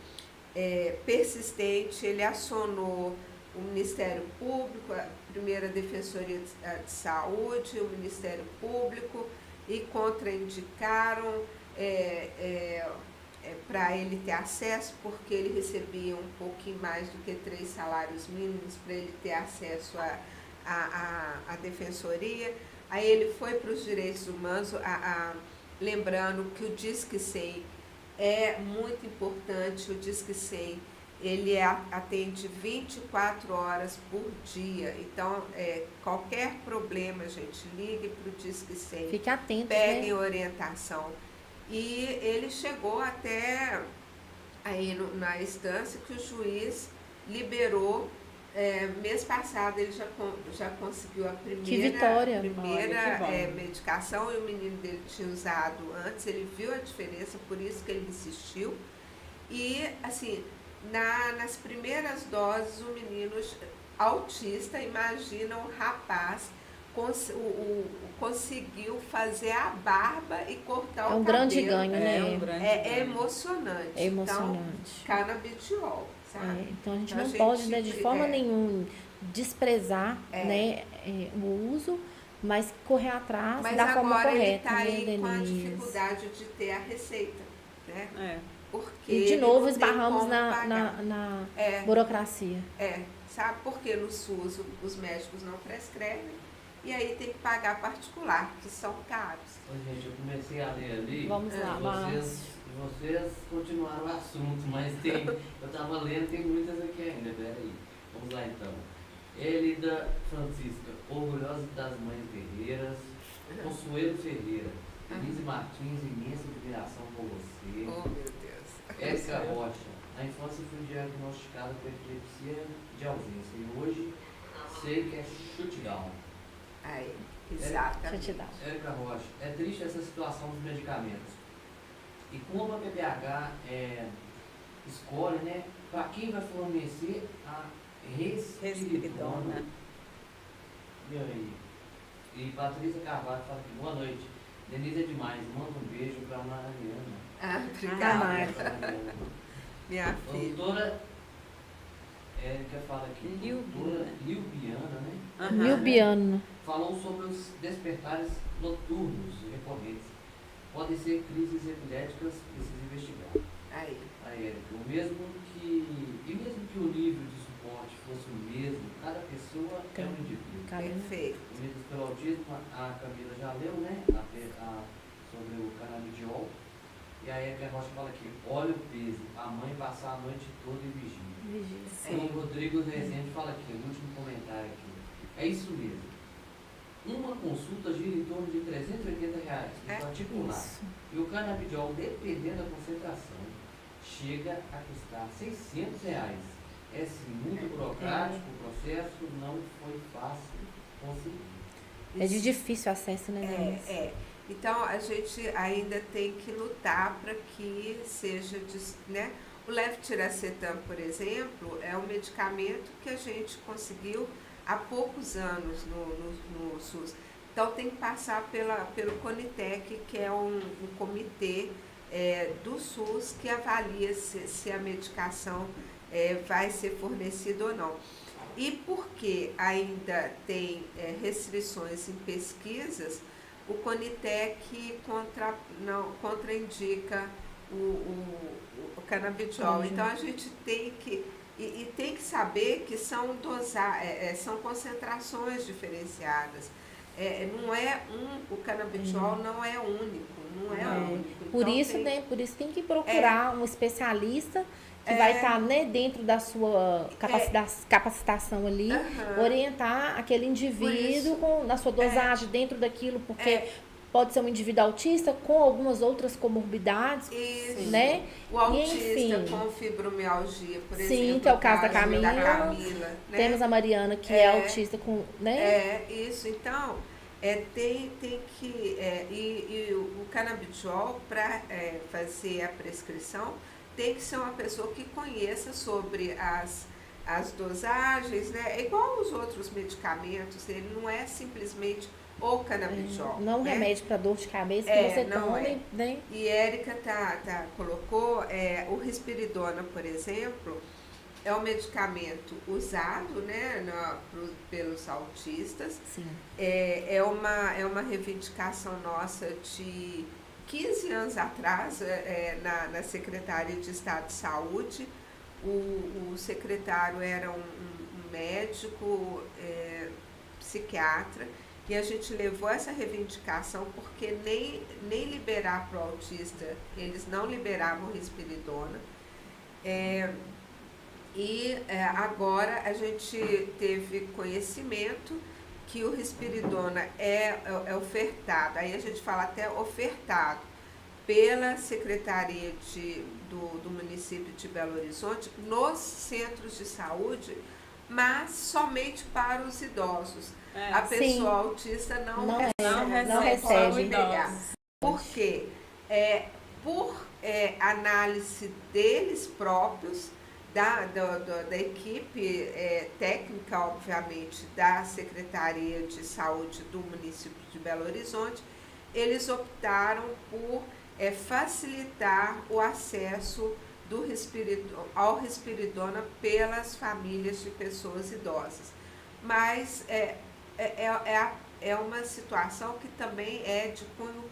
persistente, ele acionou o Ministério Público, a primeira Defensoria de Saúde, o Ministério Público, e contraindicaram para ele ter acesso, porque ele recebia um pouquinho mais do que 3 salários mínimos para ele ter acesso à defensoria. Aí ele foi para os direitos humanos, lembrando que o Disque 100 é muito importante, o Disque 100 ele atende 24 horas por dia, então qualquer problema, gente, ligue para o Disque 100, fique atento, peguem né? orientação. E ele chegou até aí na instância que o juiz liberou Mês passado ele já conseguiu a Que primeira vitória. Olha, que bom. medicação, e o menino dele tinha usado antes, ele viu a diferença, por isso que ele insistiu. E, assim, nas primeiras doses, o menino autista, imagina um rapaz, conseguiu fazer a barba e cortar o cabelo. É um grande ganho, né? É emocionante. É emocionante. Então, canabidiol, sabe? Então a gente Então, não pode, né, de forma nenhuma desprezar, né, o uso, mas correr atrás da forma correta, ele tá né, aí com a Denise? dificuldade de ter a receita, né? Porque E de novo ele não tem esbarramos como pagar. na burocracia. Sabe? Porque no SUS os médicos não prescrevem e aí tem que pagar particular, que são caros. Gente, eu comecei a ler ali. Vamos lá, vocês continuaram o assunto, mas eu estava lendo, tem muitas aqui ainda, peraí. Vamos lá então. Elida Francisca, orgulhosa das mães guerreiras. Consuelo Ferreira, Denise Martins, imensa admiração por você. Oh, meu Deus. Érica Rocha, na infância fui diagnosticada com epilepsia de ausência e hoje sei que é shutdown. Aí, exatamente. Érica Rocha, é triste essa situação dos medicamentos. E como a PPH escolhe, né, para quem vai fornecer a Respiridona. E aí? E Patrícia Carvalho fala aqui, boa noite. Denise é demais, manda um beijo para Mariana. Obrigada. Minha filha. Doutora Érica fala aqui, doutora Lilbiana, né? Lilbiana. Falou sobre os despertares noturnos recorrentes. Podem ser crises epiléticas, precisa investigar. Aí. Érica, mesmo que o nível de suporte fosse o mesmo, cada pessoa é um indivíduo. Perfeito. Unidos pelo autismo, a Camila já leu, né? Sobre o canabidiol. E aí a Rocha fala aqui, olha o peso, a mãe passar a noite toda em vigília. O Rodrigo Rezende fala aqui, o último comentário aqui. É isso mesmo. Uma consulta gira em torno de R$380 no particular. Isso. E o canabidiol, dependendo da concentração, chega a custar R$600. É sim, muito burocrático o processo, não foi fácil conseguir. É de difícil acesso, né, Denise? Então, a gente ainda tem que lutar para que seja, né? O levetiracetam, por exemplo, é um medicamento que a gente conseguiu há poucos anos no SUS. Então, tem que passar pelo CONITEC, que é um comitê do SUS que avalia se a medicação vai ser fornecida ou não. E porque ainda tem restrições em pesquisas, o CONITEC contraindica o canabidiol. Então, a gente tem que... E tem que saber que são concentrações diferenciadas. O canabidiol não é único, único. Por então, isso, né? Por isso tem que procurar um especialista que vai estar, né, dentro da sua capacitação ali, orientar aquele indivíduo na sua dosagem dentro daquilo, porque pode ser um indivíduo autista com algumas outras comorbidades, né? O autista com fibromialgia, por exemplo. Sim, que é o caso da Camila. Né? Temos a Mariana, que é autista com, né? Isso. Então, tem que... E o canabidiol, para fazer a prescrição, tem que ser uma pessoa que conheça sobre as dosagens, né? É igual os outros medicamentos, ele não é simplesmente o canabidiol. Não né? Remédio para dor de cabeça que você toma, né? E Érica colocou o risperidona, por exemplo, é um medicamento usado, né, pelos autistas. Sim. É uma reivindicação nossa de 15 anos atrás, na Secretaria de Estado de Saúde. O secretário era um médico psiquiatra, e a gente levou essa reivindicação porque nem liberar para o autista, eles não liberavam risperidona. Agora a gente teve conhecimento que o risperidona é ofertado, aí a gente fala até ofertado, pela Secretaria do município de Belo Horizonte, nos centros de saúde, mas somente para os idosos. A pessoa autista não recebe. Por quê? Por análise deles próprios, da equipe técnica, obviamente, da Secretaria de Saúde do município de Belo Horizonte, eles optaram por facilitar o acesso ao Risperidona pelas famílias de pessoas idosas. Mas é uma situação que também é de cunho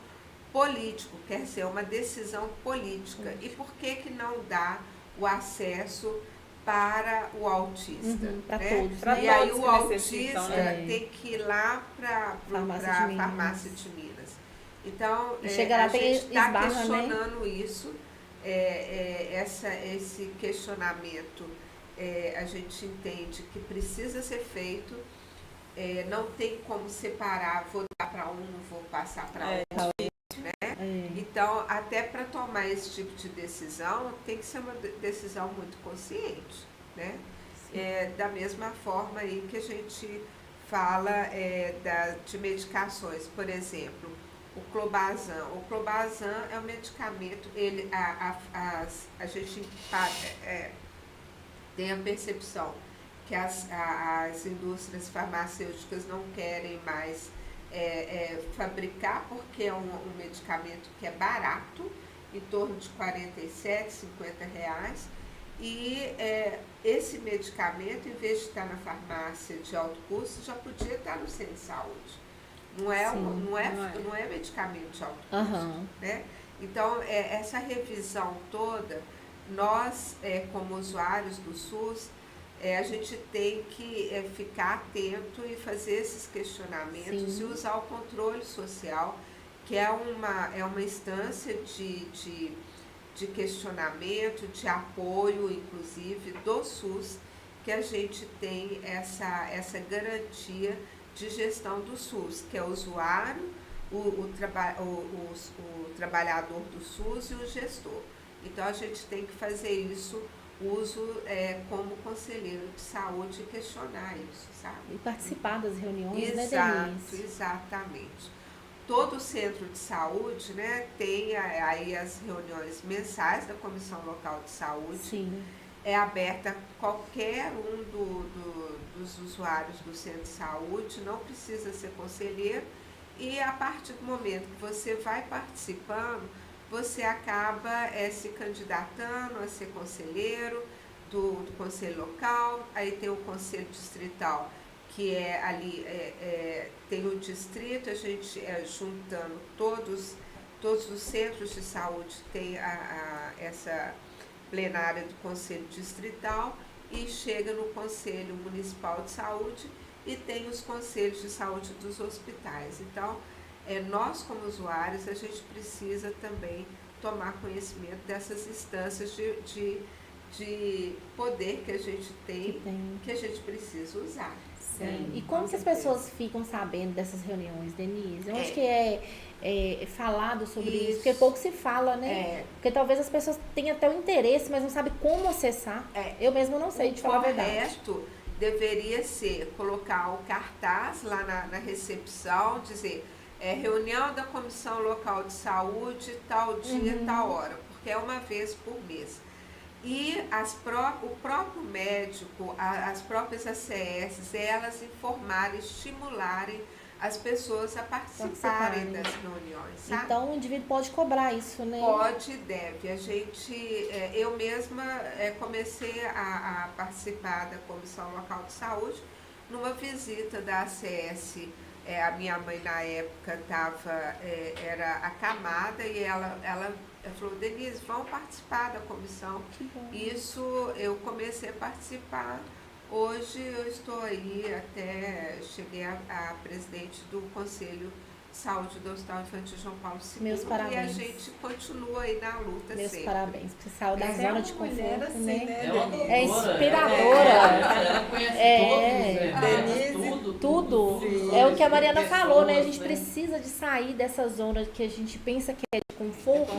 político, quer dizer, uma decisão política. E por que não dá o acesso para o autista? Para né? todos. E aí o autista tem que ir lá para a farmácia de Minas. Então, a gente está questionando isso, esse questionamento, a gente entende que precisa ser feito, não tem como separar, vou dar para um, vou passar para outro. Então, até para tomar esse tipo de decisão, tem que ser uma decisão muito consciente, né? Da mesma forma aí que a gente fala de medicações, por exemplo, o Clobazam. O Clobazam é um medicamento, a gente tem a percepção que as indústrias farmacêuticas não querem mais fabricar, porque é um medicamento que é barato, em torno de R$47, R$50, e esse medicamento, em vez de estar na farmácia de alto custo, já podia estar no centro de saúde. Não é medicamento de alto custo, né? Então, essa revisão toda, nós, como usuários do SUS, a gente tem que ficar atento e fazer esses questionamentos e usar o controle social, que é uma instância de questionamento, de apoio, inclusive, do SUS, que a gente tem essa garantia de gestão do SUS, que é o usuário, o trabalhador do SUS e o gestor. Então, a gente tem que fazer isso, uso como conselheiro de saúde, questionar isso, sabe? E participar das reuniões, né, Denise? Exatamente. Todo centro de saúde, né, tem aí as reuniões mensais da Comissão Local de Saúde. Sim. É aberta a qualquer um dos usuários do centro de saúde, não precisa ser conselheiro, e a partir do momento que você vai participando, você acaba se candidatando a ser conselheiro do conselho local. Aí tem o conselho distrital, que ali tem o distrito, a gente juntando todos os centros de saúde, tem essa plenária do conselho distrital, e chega no conselho municipal de saúde e tem os conselhos de saúde dos hospitais. Então, nós como usuários, a gente precisa também tomar conhecimento dessas instâncias de poder que a gente tem, que a gente precisa usar. Sim. E como que as pessoas ficam sabendo dessas reuniões, Denise? Onde que é falado sobre isso? Porque pouco se fala, né? Porque talvez as pessoas tenham até o interesse, mas não sabem como acessar. Eu mesmo não sei, de falar a verdade. Deveria ser colocar o cartaz lá na recepção, dizer reunião da Comissão Local de Saúde, tal dia, tal hora, porque é uma vez por mês. E o próprio médico, as próprias ACS, elas informarem, estimularem as pessoas a participarem das reuniões, sabe? Então o indivíduo pode cobrar isso, né? Pode e deve. Eu mesma comecei a participar da Comissão Local de Saúde numa visita da ACS. A minha mãe na época era acamada, e ela falou: Denise, vamos participar da comissão. Isso eu comecei a participar. Hoje eu estou aí, cheguei a presidente do Conselho de Saúde do Hospital Infantil João Paulo II. Meus parabéns. E a gente continua aí na luta. Meus sempre. Parabéns, porque saiu da zona de conforto, assim, né? É inspiradora. Ela conhece Tudo. É o que a Mariana falou, né? A gente precisa de sair dessa zona que a gente pensa que é de conforto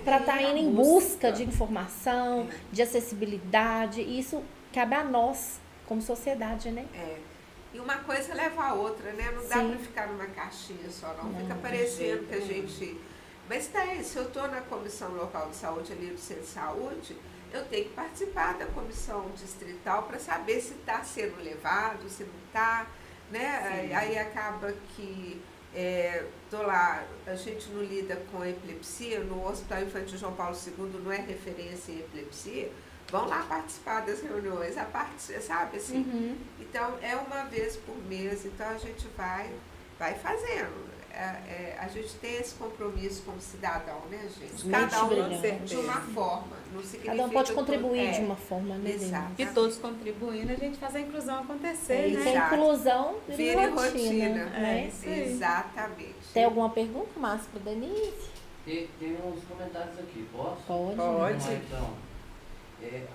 para estar indo em busca de informação, de acessibilidade. E isso cabe a nós, como sociedade, né? E uma coisa leva a outra, né? Não dá Sim. para ficar numa caixinha só, não. Não, Fica de parecendo jeito que a nenhum. gente... Mas se eu estou na Comissão Local de Saúde, ali do Centro de Saúde, eu tenho que participar da Comissão Distrital para saber se está sendo levado, se não está, né? Aí acaba que tô lá, a gente não lida com epilepsia, no Hospital Infantil João Paulo II não é referência em epilepsia, vão lá participar das reuniões, sabe assim? Então é uma vez por mês, então a gente vai fazendo. A gente tem esse compromisso como cidadão, né, gente? Cada um brilhante. de uma forma. Não significa Cada um pode que contribuir de uma forma, né? Exato. E todos contribuindo, a gente faz a inclusão acontecer, E né? que a Exato. inclusão Vira vira rotina, né? isso aí. Exatamente. Tem alguma pergunta, Márcio, para Denise? Tem uns comentários aqui, posso? Pode. Pode. Vamos lá, então.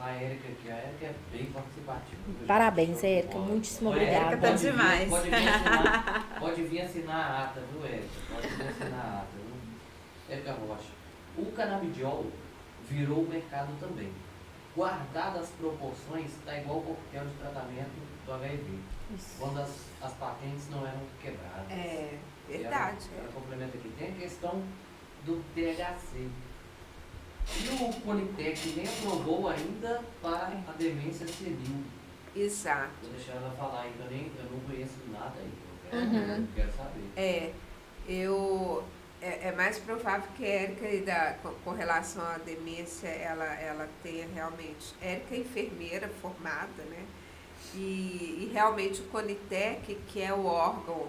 A Érica aqui, a Érica é bem participativa. Parabéns, Show de Érica. bola. Muitíssimo Ô, Érica, obrigada. Tá demais. Pode vir assinar a ata, viu, Érica? Pode vir assinar a ata, viu? Érica Rocha. O canabidiol virou o mercado também. Guardadas as proporções, está igual o coquetel de tratamento do HIV, Isso. quando as patentes não eram quebradas. É verdade. Ela complementa aqui. Tem a questão do THC. E o Conitec nem aprovou ainda para a demência senil. Exato. Vou deixar ela falar ainda, eu não conheço nada ainda. Uhum. Eu quero saber. É mais provável que a Érica, com relação à demência, ela tenha realmente... Érica é enfermeira formada, né? E realmente o Conitec, que é o órgão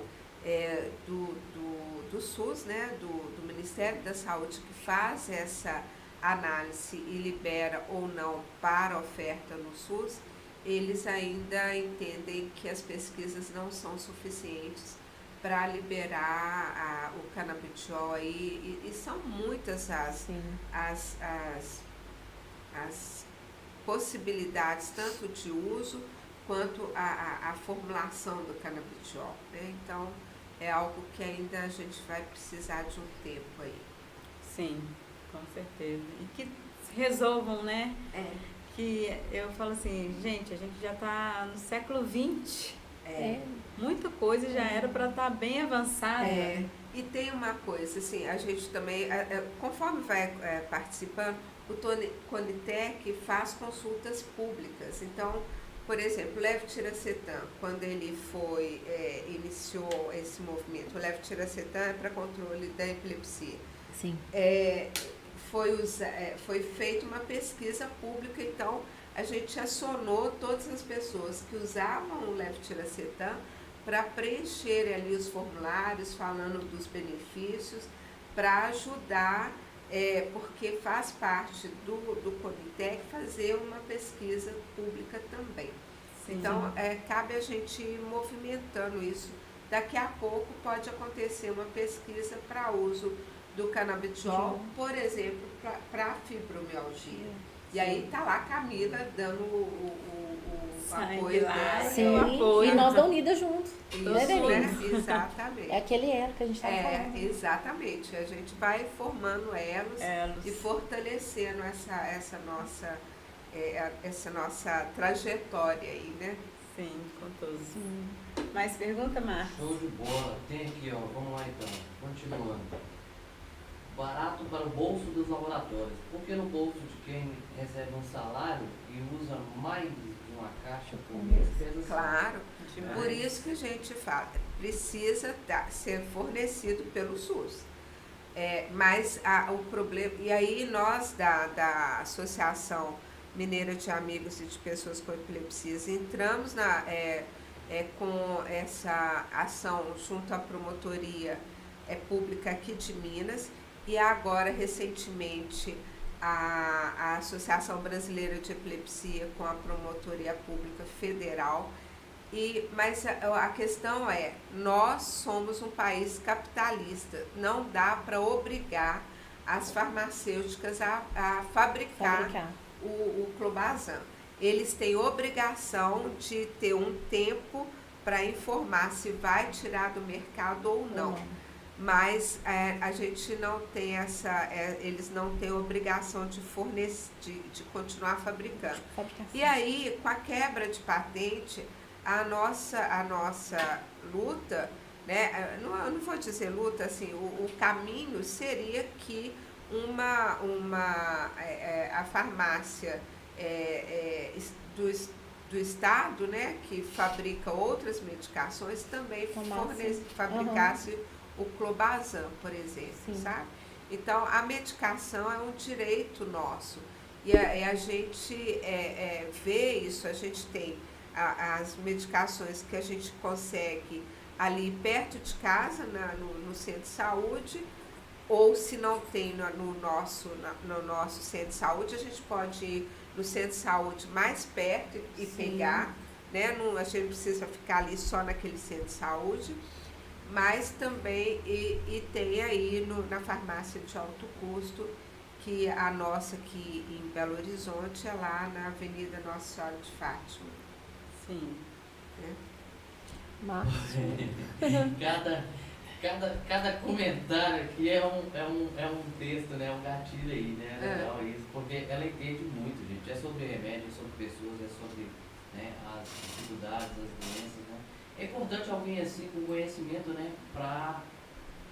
do SUS, né? Do Ministério da Saúde, que faz essa análise e libera ou não para oferta no SUS, eles ainda entendem que as pesquisas não são suficientes para liberar o canabidiol e são muitas as possibilidades, tanto de uso quanto a formulação do canabidiol, né? Então, é algo que ainda a gente vai precisar de um tempo aí. Sim, com certeza. E que resolvam, né? Que eu falo assim, gente, a gente já está no século XX. Muita coisa já era para estar bem avançada. E tem uma coisa, assim, a gente também, conforme vai participando, o Conitec faz consultas públicas. Então, por exemplo, o levetiracetam, quando ele iniciou esse movimento, o levetiracetam é para controle da epilepsia. Sim. Foi feita uma pesquisa pública, então a gente acionou todas as pessoas que usavam o levetiracetam para preencher ali os formulários falando dos benefícios, para ajudar, porque faz parte do Conitec fazer uma pesquisa pública também. Sim. Então, cabe a gente ir movimentando isso. Daqui a pouco pode acontecer uma pesquisa para uso do canabidiol, por exemplo, para fibromialgia. E aí tá lá a Camila dando o apoio dela. Sim, apoio. e nós da Unida junto. Isso, né, Denise? né? Exatamente. É aquele elo que a gente está falando. Exatamente. A gente vai formando elos. E fortalecendo essa nossa trajetória aí, né? Sim, com todos. Mais pergunta, Marcos? Show de bola. Tem aqui, ó. Vamos lá então. Continuando. Barato para o bolso dos laboratórios. Porque no bolso de quem recebe um salário e usa mais de uma caixa por mês, pesa assim. Claro. Demais. Por isso que a gente fala, precisa ser fornecido pelo SUS. Mas o problema... E aí nós, da Associação Mineira de Amigos e de Pessoas com Epilepsias, entramos com essa ação junto à promotoria pública aqui de Minas, e agora, recentemente, a Associação Brasileira de Epilepsia com a Promotoria Pública Federal. Mas a questão nós somos um país capitalista, não dá para obrigar as farmacêuticas a fabricar o clobazam. Eles têm obrigação de ter um tempo para informar se vai tirar do mercado ou não. mas a gente não tem eles não têm obrigação de fornecer, de continuar fabricando. E aí, com a quebra de patente, a nossa luta, né, não vou dizer luta, assim, o caminho seria que a farmácia do Estado, né, que fabrica outras medicações, também fabricasse o Clobazam, por exemplo, sim, sabe? Então, a medicação é um direito nosso. E a gente vê isso, a gente tem as medicações que a gente consegue ali perto de casa, no centro de saúde, ou se não tem no nosso centro de saúde, a gente pode ir no centro de saúde mais perto e sim, pegar, né? A gente não precisa ficar ali só naquele centro de saúde, mas também e tem aí na farmácia de alto custo, que a nossa aqui em Belo Horizonte é lá na Avenida Nossa Senhora de Fátima. Sim. Cada comentário aqui é um texto, né? Um gatilho aí, né? Legal isso, porque ela entende muito, gente. É sobre remédio, é sobre pessoas, é sobre, né, as dificuldades, as doenças, né? É importante alguém assim com conhecimento, né? Para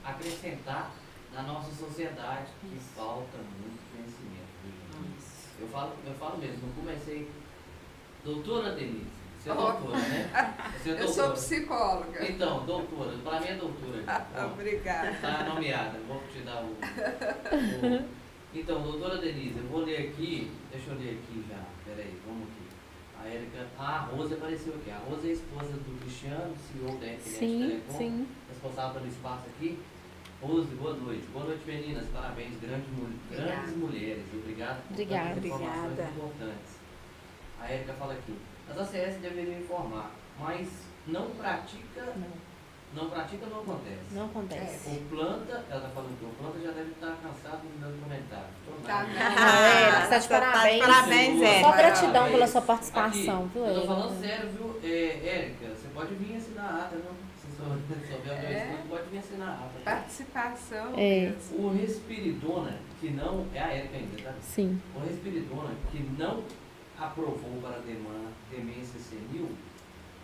acrescentar na nossa sociedade que falta muito conhecimento. Eu falo mesmo, eu comecei, doutora Denise, você é doutora, né? Você é doutora. Eu sou psicóloga. Então, doutora, para mim é doutora. Obrigada. Está nomeada, vou te dar o... Então, doutora Denise, eu vou ler aqui, deixa eu ler aqui já, peraí, vamos aqui. A Rosa apareceu aqui. A Rosa é a esposa do Cristiano, CEO da FNS Telecom, sim, responsável pelo espaço aqui. Rose, boa noite. Boa noite, meninas. Parabéns, grandes mulheres. Obrigado por tantas informações importantes. A Érica fala aqui. As ACS deveriam informar, mas não pratica. Não pratica, não acontece. Não acontece. O planta, ela está falando que o planta já deve estar cansado de dando comentário. Está de parabéns. Parabéns, só gratidão pela sua participação, aqui, viu, eu tô falando sério, viu, Érica? Você pode vir assinar a ata, não? Se souber o meu estudo, pode vir assinar a ata. Participação. O Respiridona, que não... É a Érica ainda, tá? Sim. O Respiridona, que não aprovou para demência senil,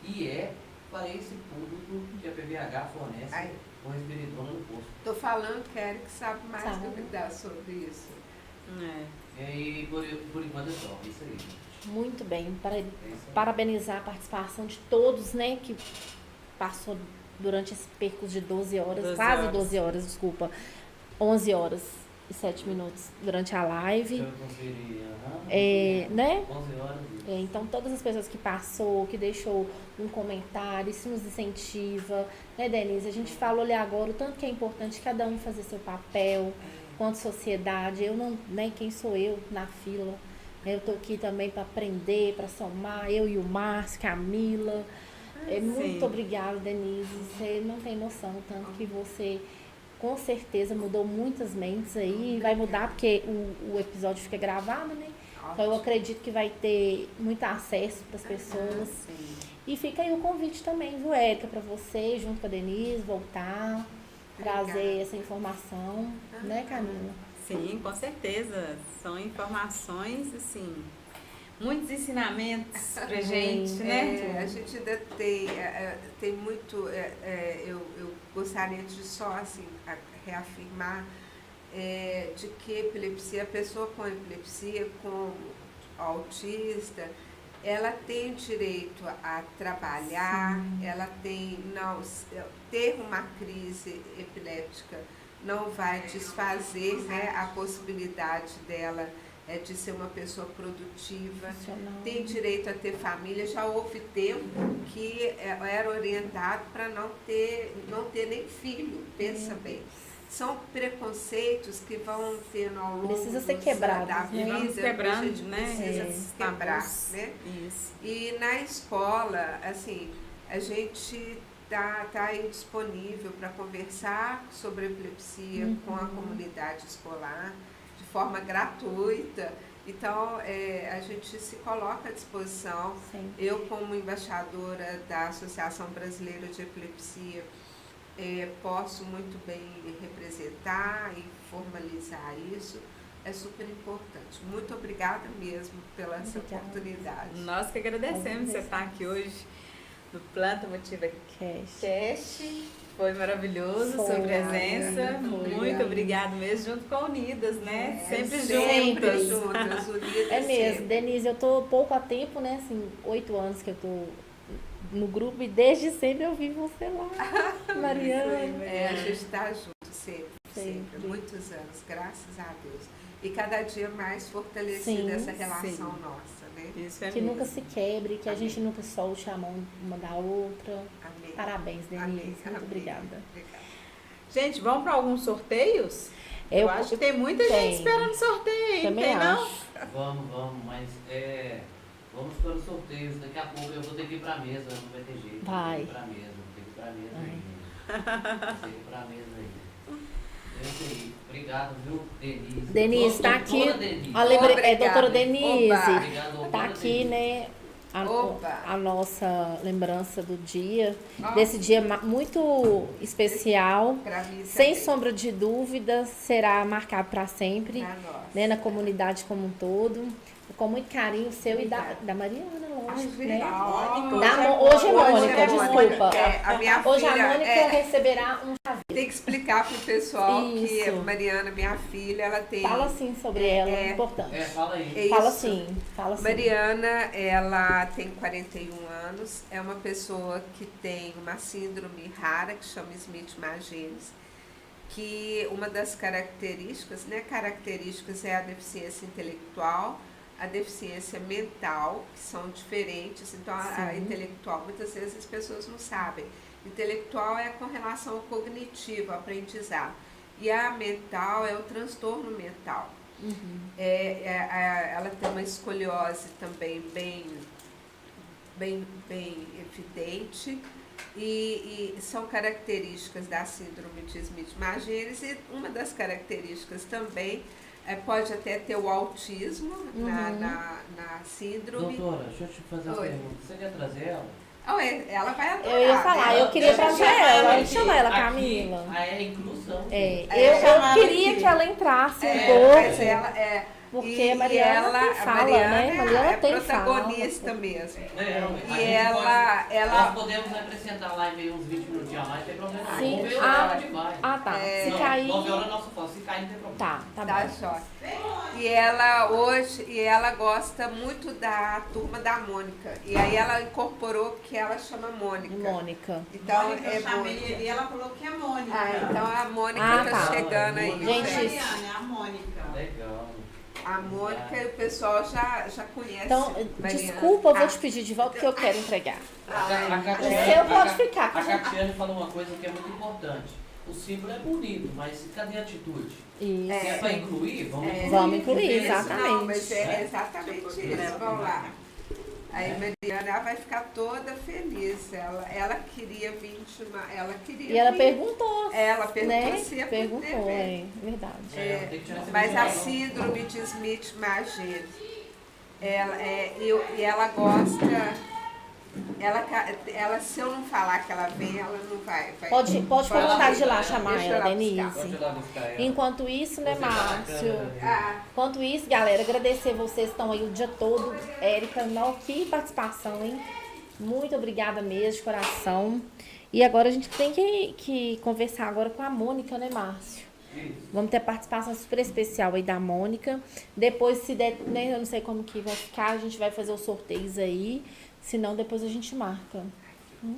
e para esse público que a PBH fornece o Respiridona no posto. Estou falando que a Érica sabe mais do que dá sobre isso. E por enquanto é só, isso aí. Muito bem, parabenizar a participação de todos, né, que passou durante esse percurso de 12 horas, quase 12 horas, desculpa, 11 horas e 7 minutos durante a live. Deixa eu conferir, né? 11 horas. Então, todas as pessoas que passou, que deixou um comentário, isso nos incentiva, né, Denise? A gente falou ali agora o tanto que é importante cada um fazer seu papel, quanto sociedade. Eu não, né, quem sou eu na fila? Eu tô aqui também para aprender, para somar, eu e o Márcio, Camila. Muito obrigada, Denise. Você não tem noção, tanto que você com certeza mudou muitas mentes aí. E vai mudar porque o episódio fica gravado, né? Então eu acredito que vai ter muito acesso para as pessoas. E fica aí o convite também, viu, Érica, para você, junto com a Denise, voltar, trazer essa informação, né, Camila? Sim, com certeza. São informações, assim, muitos ensinamentos pra gente, né? A gente ainda tem muito... eu gostaria de só, assim, reafirmar de que epilepsia, a pessoa com epilepsia, com autista, ela tem direito a trabalhar, ela tem... ter uma crise epiléptica não vai desfazer, né, a possibilidade dela de ser uma pessoa produtiva, tem direito a ter família. Já houve tempo que era orientado para não ter nem filho, pensa bem. São preconceitos que vão tendo ao longo precisa ser quebrado, da vida, vamos quebrando, a gente precisa quebrar, né? Isso. E na escola, assim, a gente tá aí disponível para conversar sobre epilepsia com a comunidade escolar de forma gratuita. Então, a gente se coloca à disposição. Sim. Eu, como embaixadora da Associação Brasileira de Epilepsia, posso muito bem representar e formalizar isso. É super importante. Muito obrigada mesmo pela essa oportunidade. Nós que agradecemos você estar aqui hoje no Planta Motiva Cast. Foi maravilhoso sua presença. Muito obrigada mesmo, junto com a Unidas, né? Sempre juntas. Unidas. É mesmo, sempre. Denise, eu tô pouco a tempo, né? Assim, 8 anos que eu tô no grupo e desde sempre eu vi você lá, Mariana. A gente está junto sempre. Muitos anos, graças a Deus. E cada dia mais fortalecida essa relação nossa, né? Isso é que mesmo. nunca se quebre, que a gente nunca solte a mão uma da outra. Amém. Parabéns, Denise. Muito obrigada. Gente, vamos para alguns sorteios? Eu acho que tem muita gente esperando sorteio aí, também tem não? acho. Vamos, mas vamos para os sorteios. Daqui a pouco eu vou ter que ir para a mesa, não vai ter jeito. Vai. Vou ter que ir para a mesa aí. É isso aí. Obrigado, viu, Denise? Denise, está aqui. Denise. Doutora Denise. Obrigado, Está aqui, né? A nossa lembrança do dia, desse dia muito especial, sem sombra de dúvida, será marcado para sempre, né, na comunidade como um todo, com muito carinho seu e da Mariana, lógico, né? Hoje é Mônica, desculpa. A minha hoje filha, a Mônica receberá um chaveiro. Tem que explicar pro pessoal que a Mariana, minha filha, ela tem... Fala assim sobre ela, é importante. Fala aí. Fala assim. Mariana, ela tem 41 anos, é uma pessoa que tem uma síndrome rara, que chama Smith-Magenis, que uma das características é a deficiência intelectual, a deficiência mental, que são diferentes. Então, a intelectual, muitas vezes as pessoas não sabem. Intelectual é com relação ao cognitivo, ao aprendizado. E a mental é o transtorno mental. Ela tem uma escoliose também bem evidente. E são características da síndrome de Smith-Magenis. E uma das características também pode até ter o autismo na síndrome. Doutora, deixa eu te fazer uma pergunta. Você quer trazer ela? Ela vai adorar. Eu ia falar, eu queria trazer ela. Vamos chamar ela, Camila. É inclusão. Eu queria que ela entrasse um pouco. Mas ela porque a Mariana tem fala, né? Mariana tem protagonista mesmo. Nós podemos acrescentar lá em meio uns 20 minutinhos a mais, não tem problema. Sim. Tá. Se cair... 9 horas nosso fã, se cair não tem problema. Tá bom. Jóia. E ela gosta muito da turma da Mônica. E aí ela incorporou que ela chama Mônica. Então eu chamei ele e ela falou que é Mônica. Então a Mônica tá chegando aí. Gente, é a Mônica. Legal. A Mônica e o pessoal já conhece. Então, desculpa, eu vou te pedir de volta porque eu quero entregar. O seu pode ficar. A Catiane falou uma coisa que é muito importante. O símbolo é bonito, mas cadê a atitude? Isso. Se é para incluir, vamos incluir, exatamente. Não, mas é exatamente isso. Vamos lá. Aí Mariana vai ficar toda feliz. Ela queria vir E ela perguntou. Ela perguntou né? se ia perguntou, poder verdade. mas a síndrome de Smith-Magenis, ela gosta. Ela, se eu não falar que ela vem, ela não vai. Pode ficar à vontade de ir lá chamar ela, Denise. Ela. Enquanto isso, né, Márcio? Enquanto isso, galera, agradecer vocês que estão aí o dia todo. Érica, que participação, hein? Muito obrigada mesmo, de coração. E agora a gente tem que conversar agora com a Mônica, né, Márcio? Vamos ter a participação super especial aí da Mônica. Depois, se der, né, eu não sei como que vai ficar, a gente vai fazer os sorteios aí. Senão, depois a gente marca. É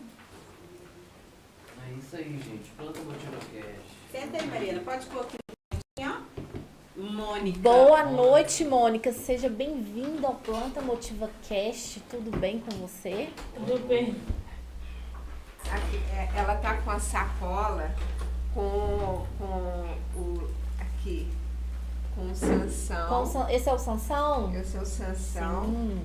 isso aí, gente. Planta Motiva Cast. Senta aí, Mariana. Pode pôr aqui no cantinho, ó. Mônica. Boa noite, Mônica. Seja bem-vinda ao Planta Motiva Cast. Tudo bem com você? Tudo bem. Ela tá com a sacola com o Sansão. Esse é o Sansão? Esse é o Sansão.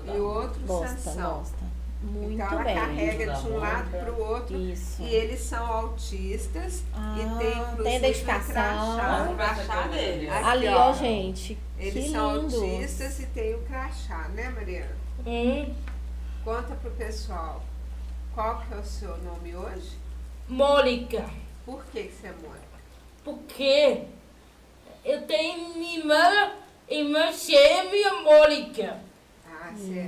E o outro Sansão. Gosta. Muito então ela bem. carrega de um lado para o outro. Isso. E eles são autistas e tem inclusive tem identificação. O crachá dele. Ali, ó, gente. Eles são autistas e tem o crachá, né, Mariana? Conta pro pessoal. Qual que é o seu nome hoje? Mônica. Por que você é Mônica? Porque eu tenho minha irmã gêmea Mônica. Ah, você é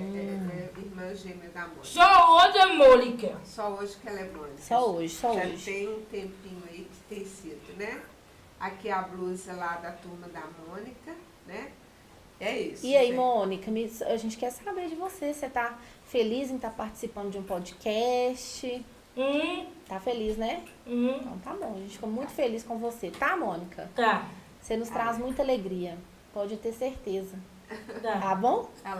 irmã gêmea da Mônica. Só outra Mônica. Só hoje que ela é Mônica. Só hoje, só Já hoje. tem um tempinho aí que tem sido, né? Aqui a blusa lá da turma da Mônica, né? É isso. E aí, gente. Mônica, a gente quer saber de você. Você tá feliz em estar participando de um podcast? Tá feliz, né? Então tá bom, a gente ficou muito feliz com você, tá, Mônica? Tá. Você nos traz muita alegria, pode ter certeza. Tá. Tá bom? Olha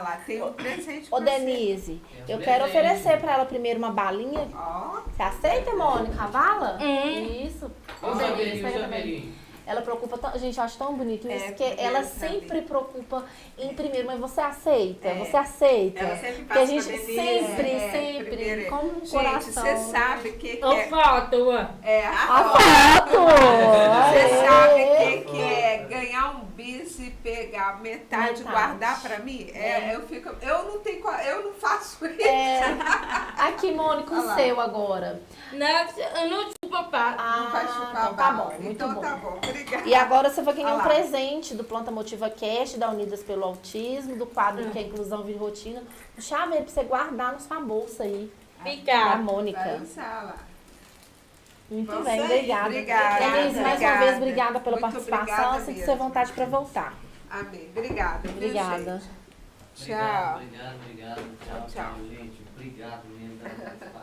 lá, tem um presente Ô, pra você. Denise, É um eu quero presente. oferecer pra ela primeiro uma balinha. Ó, Você aceita, Mônica? A bala? Isso. Ô, O Denise, chaveirinho, pega o também. chaveirinho. Ela preocupa tanto. Gente, eu acho tão bonito isso, porque primeiro ela pra sempre mim. preocupa em primeiro, mas você aceita? É. Você aceita? ela sempre Porque a passa gente pra Denise. sempre, primeiro. como um Gente, coração. você sabe o que Ô, é... foto. É A a foto! Você Aê! sabe o que é ganhar um bis e pegar metade e Metade. guardar pra mim? Eu não faço isso. É. Aqui, Mônica, Olha o lá. seu agora. Não, eu não sou papai. Não vai chupar então a tá bala. bom, muito Então bom. tá bom, obrigada. E agora você vai ganhar Olha um lá. presente do Planta Motiva Cast, da Unidas pelo Autismo, do quadro que é Inclusão Vira Rotina. Um chaveiro pra você guardar na sua bolsa aí. Da Fica. Vai Mônica. usar lá. Muito Você? bem, obrigada. Obrigada, Denise, mais uma obrigada. vez, obrigada pela Muito participação. obrigada Sinta-se à mesmo. vontade para voltar. Amém. Obrigada. viu, Obrigada. gente? Tchau. Obrigado. Tchau, Tchau. gente. Obrigado mesmo pela participação.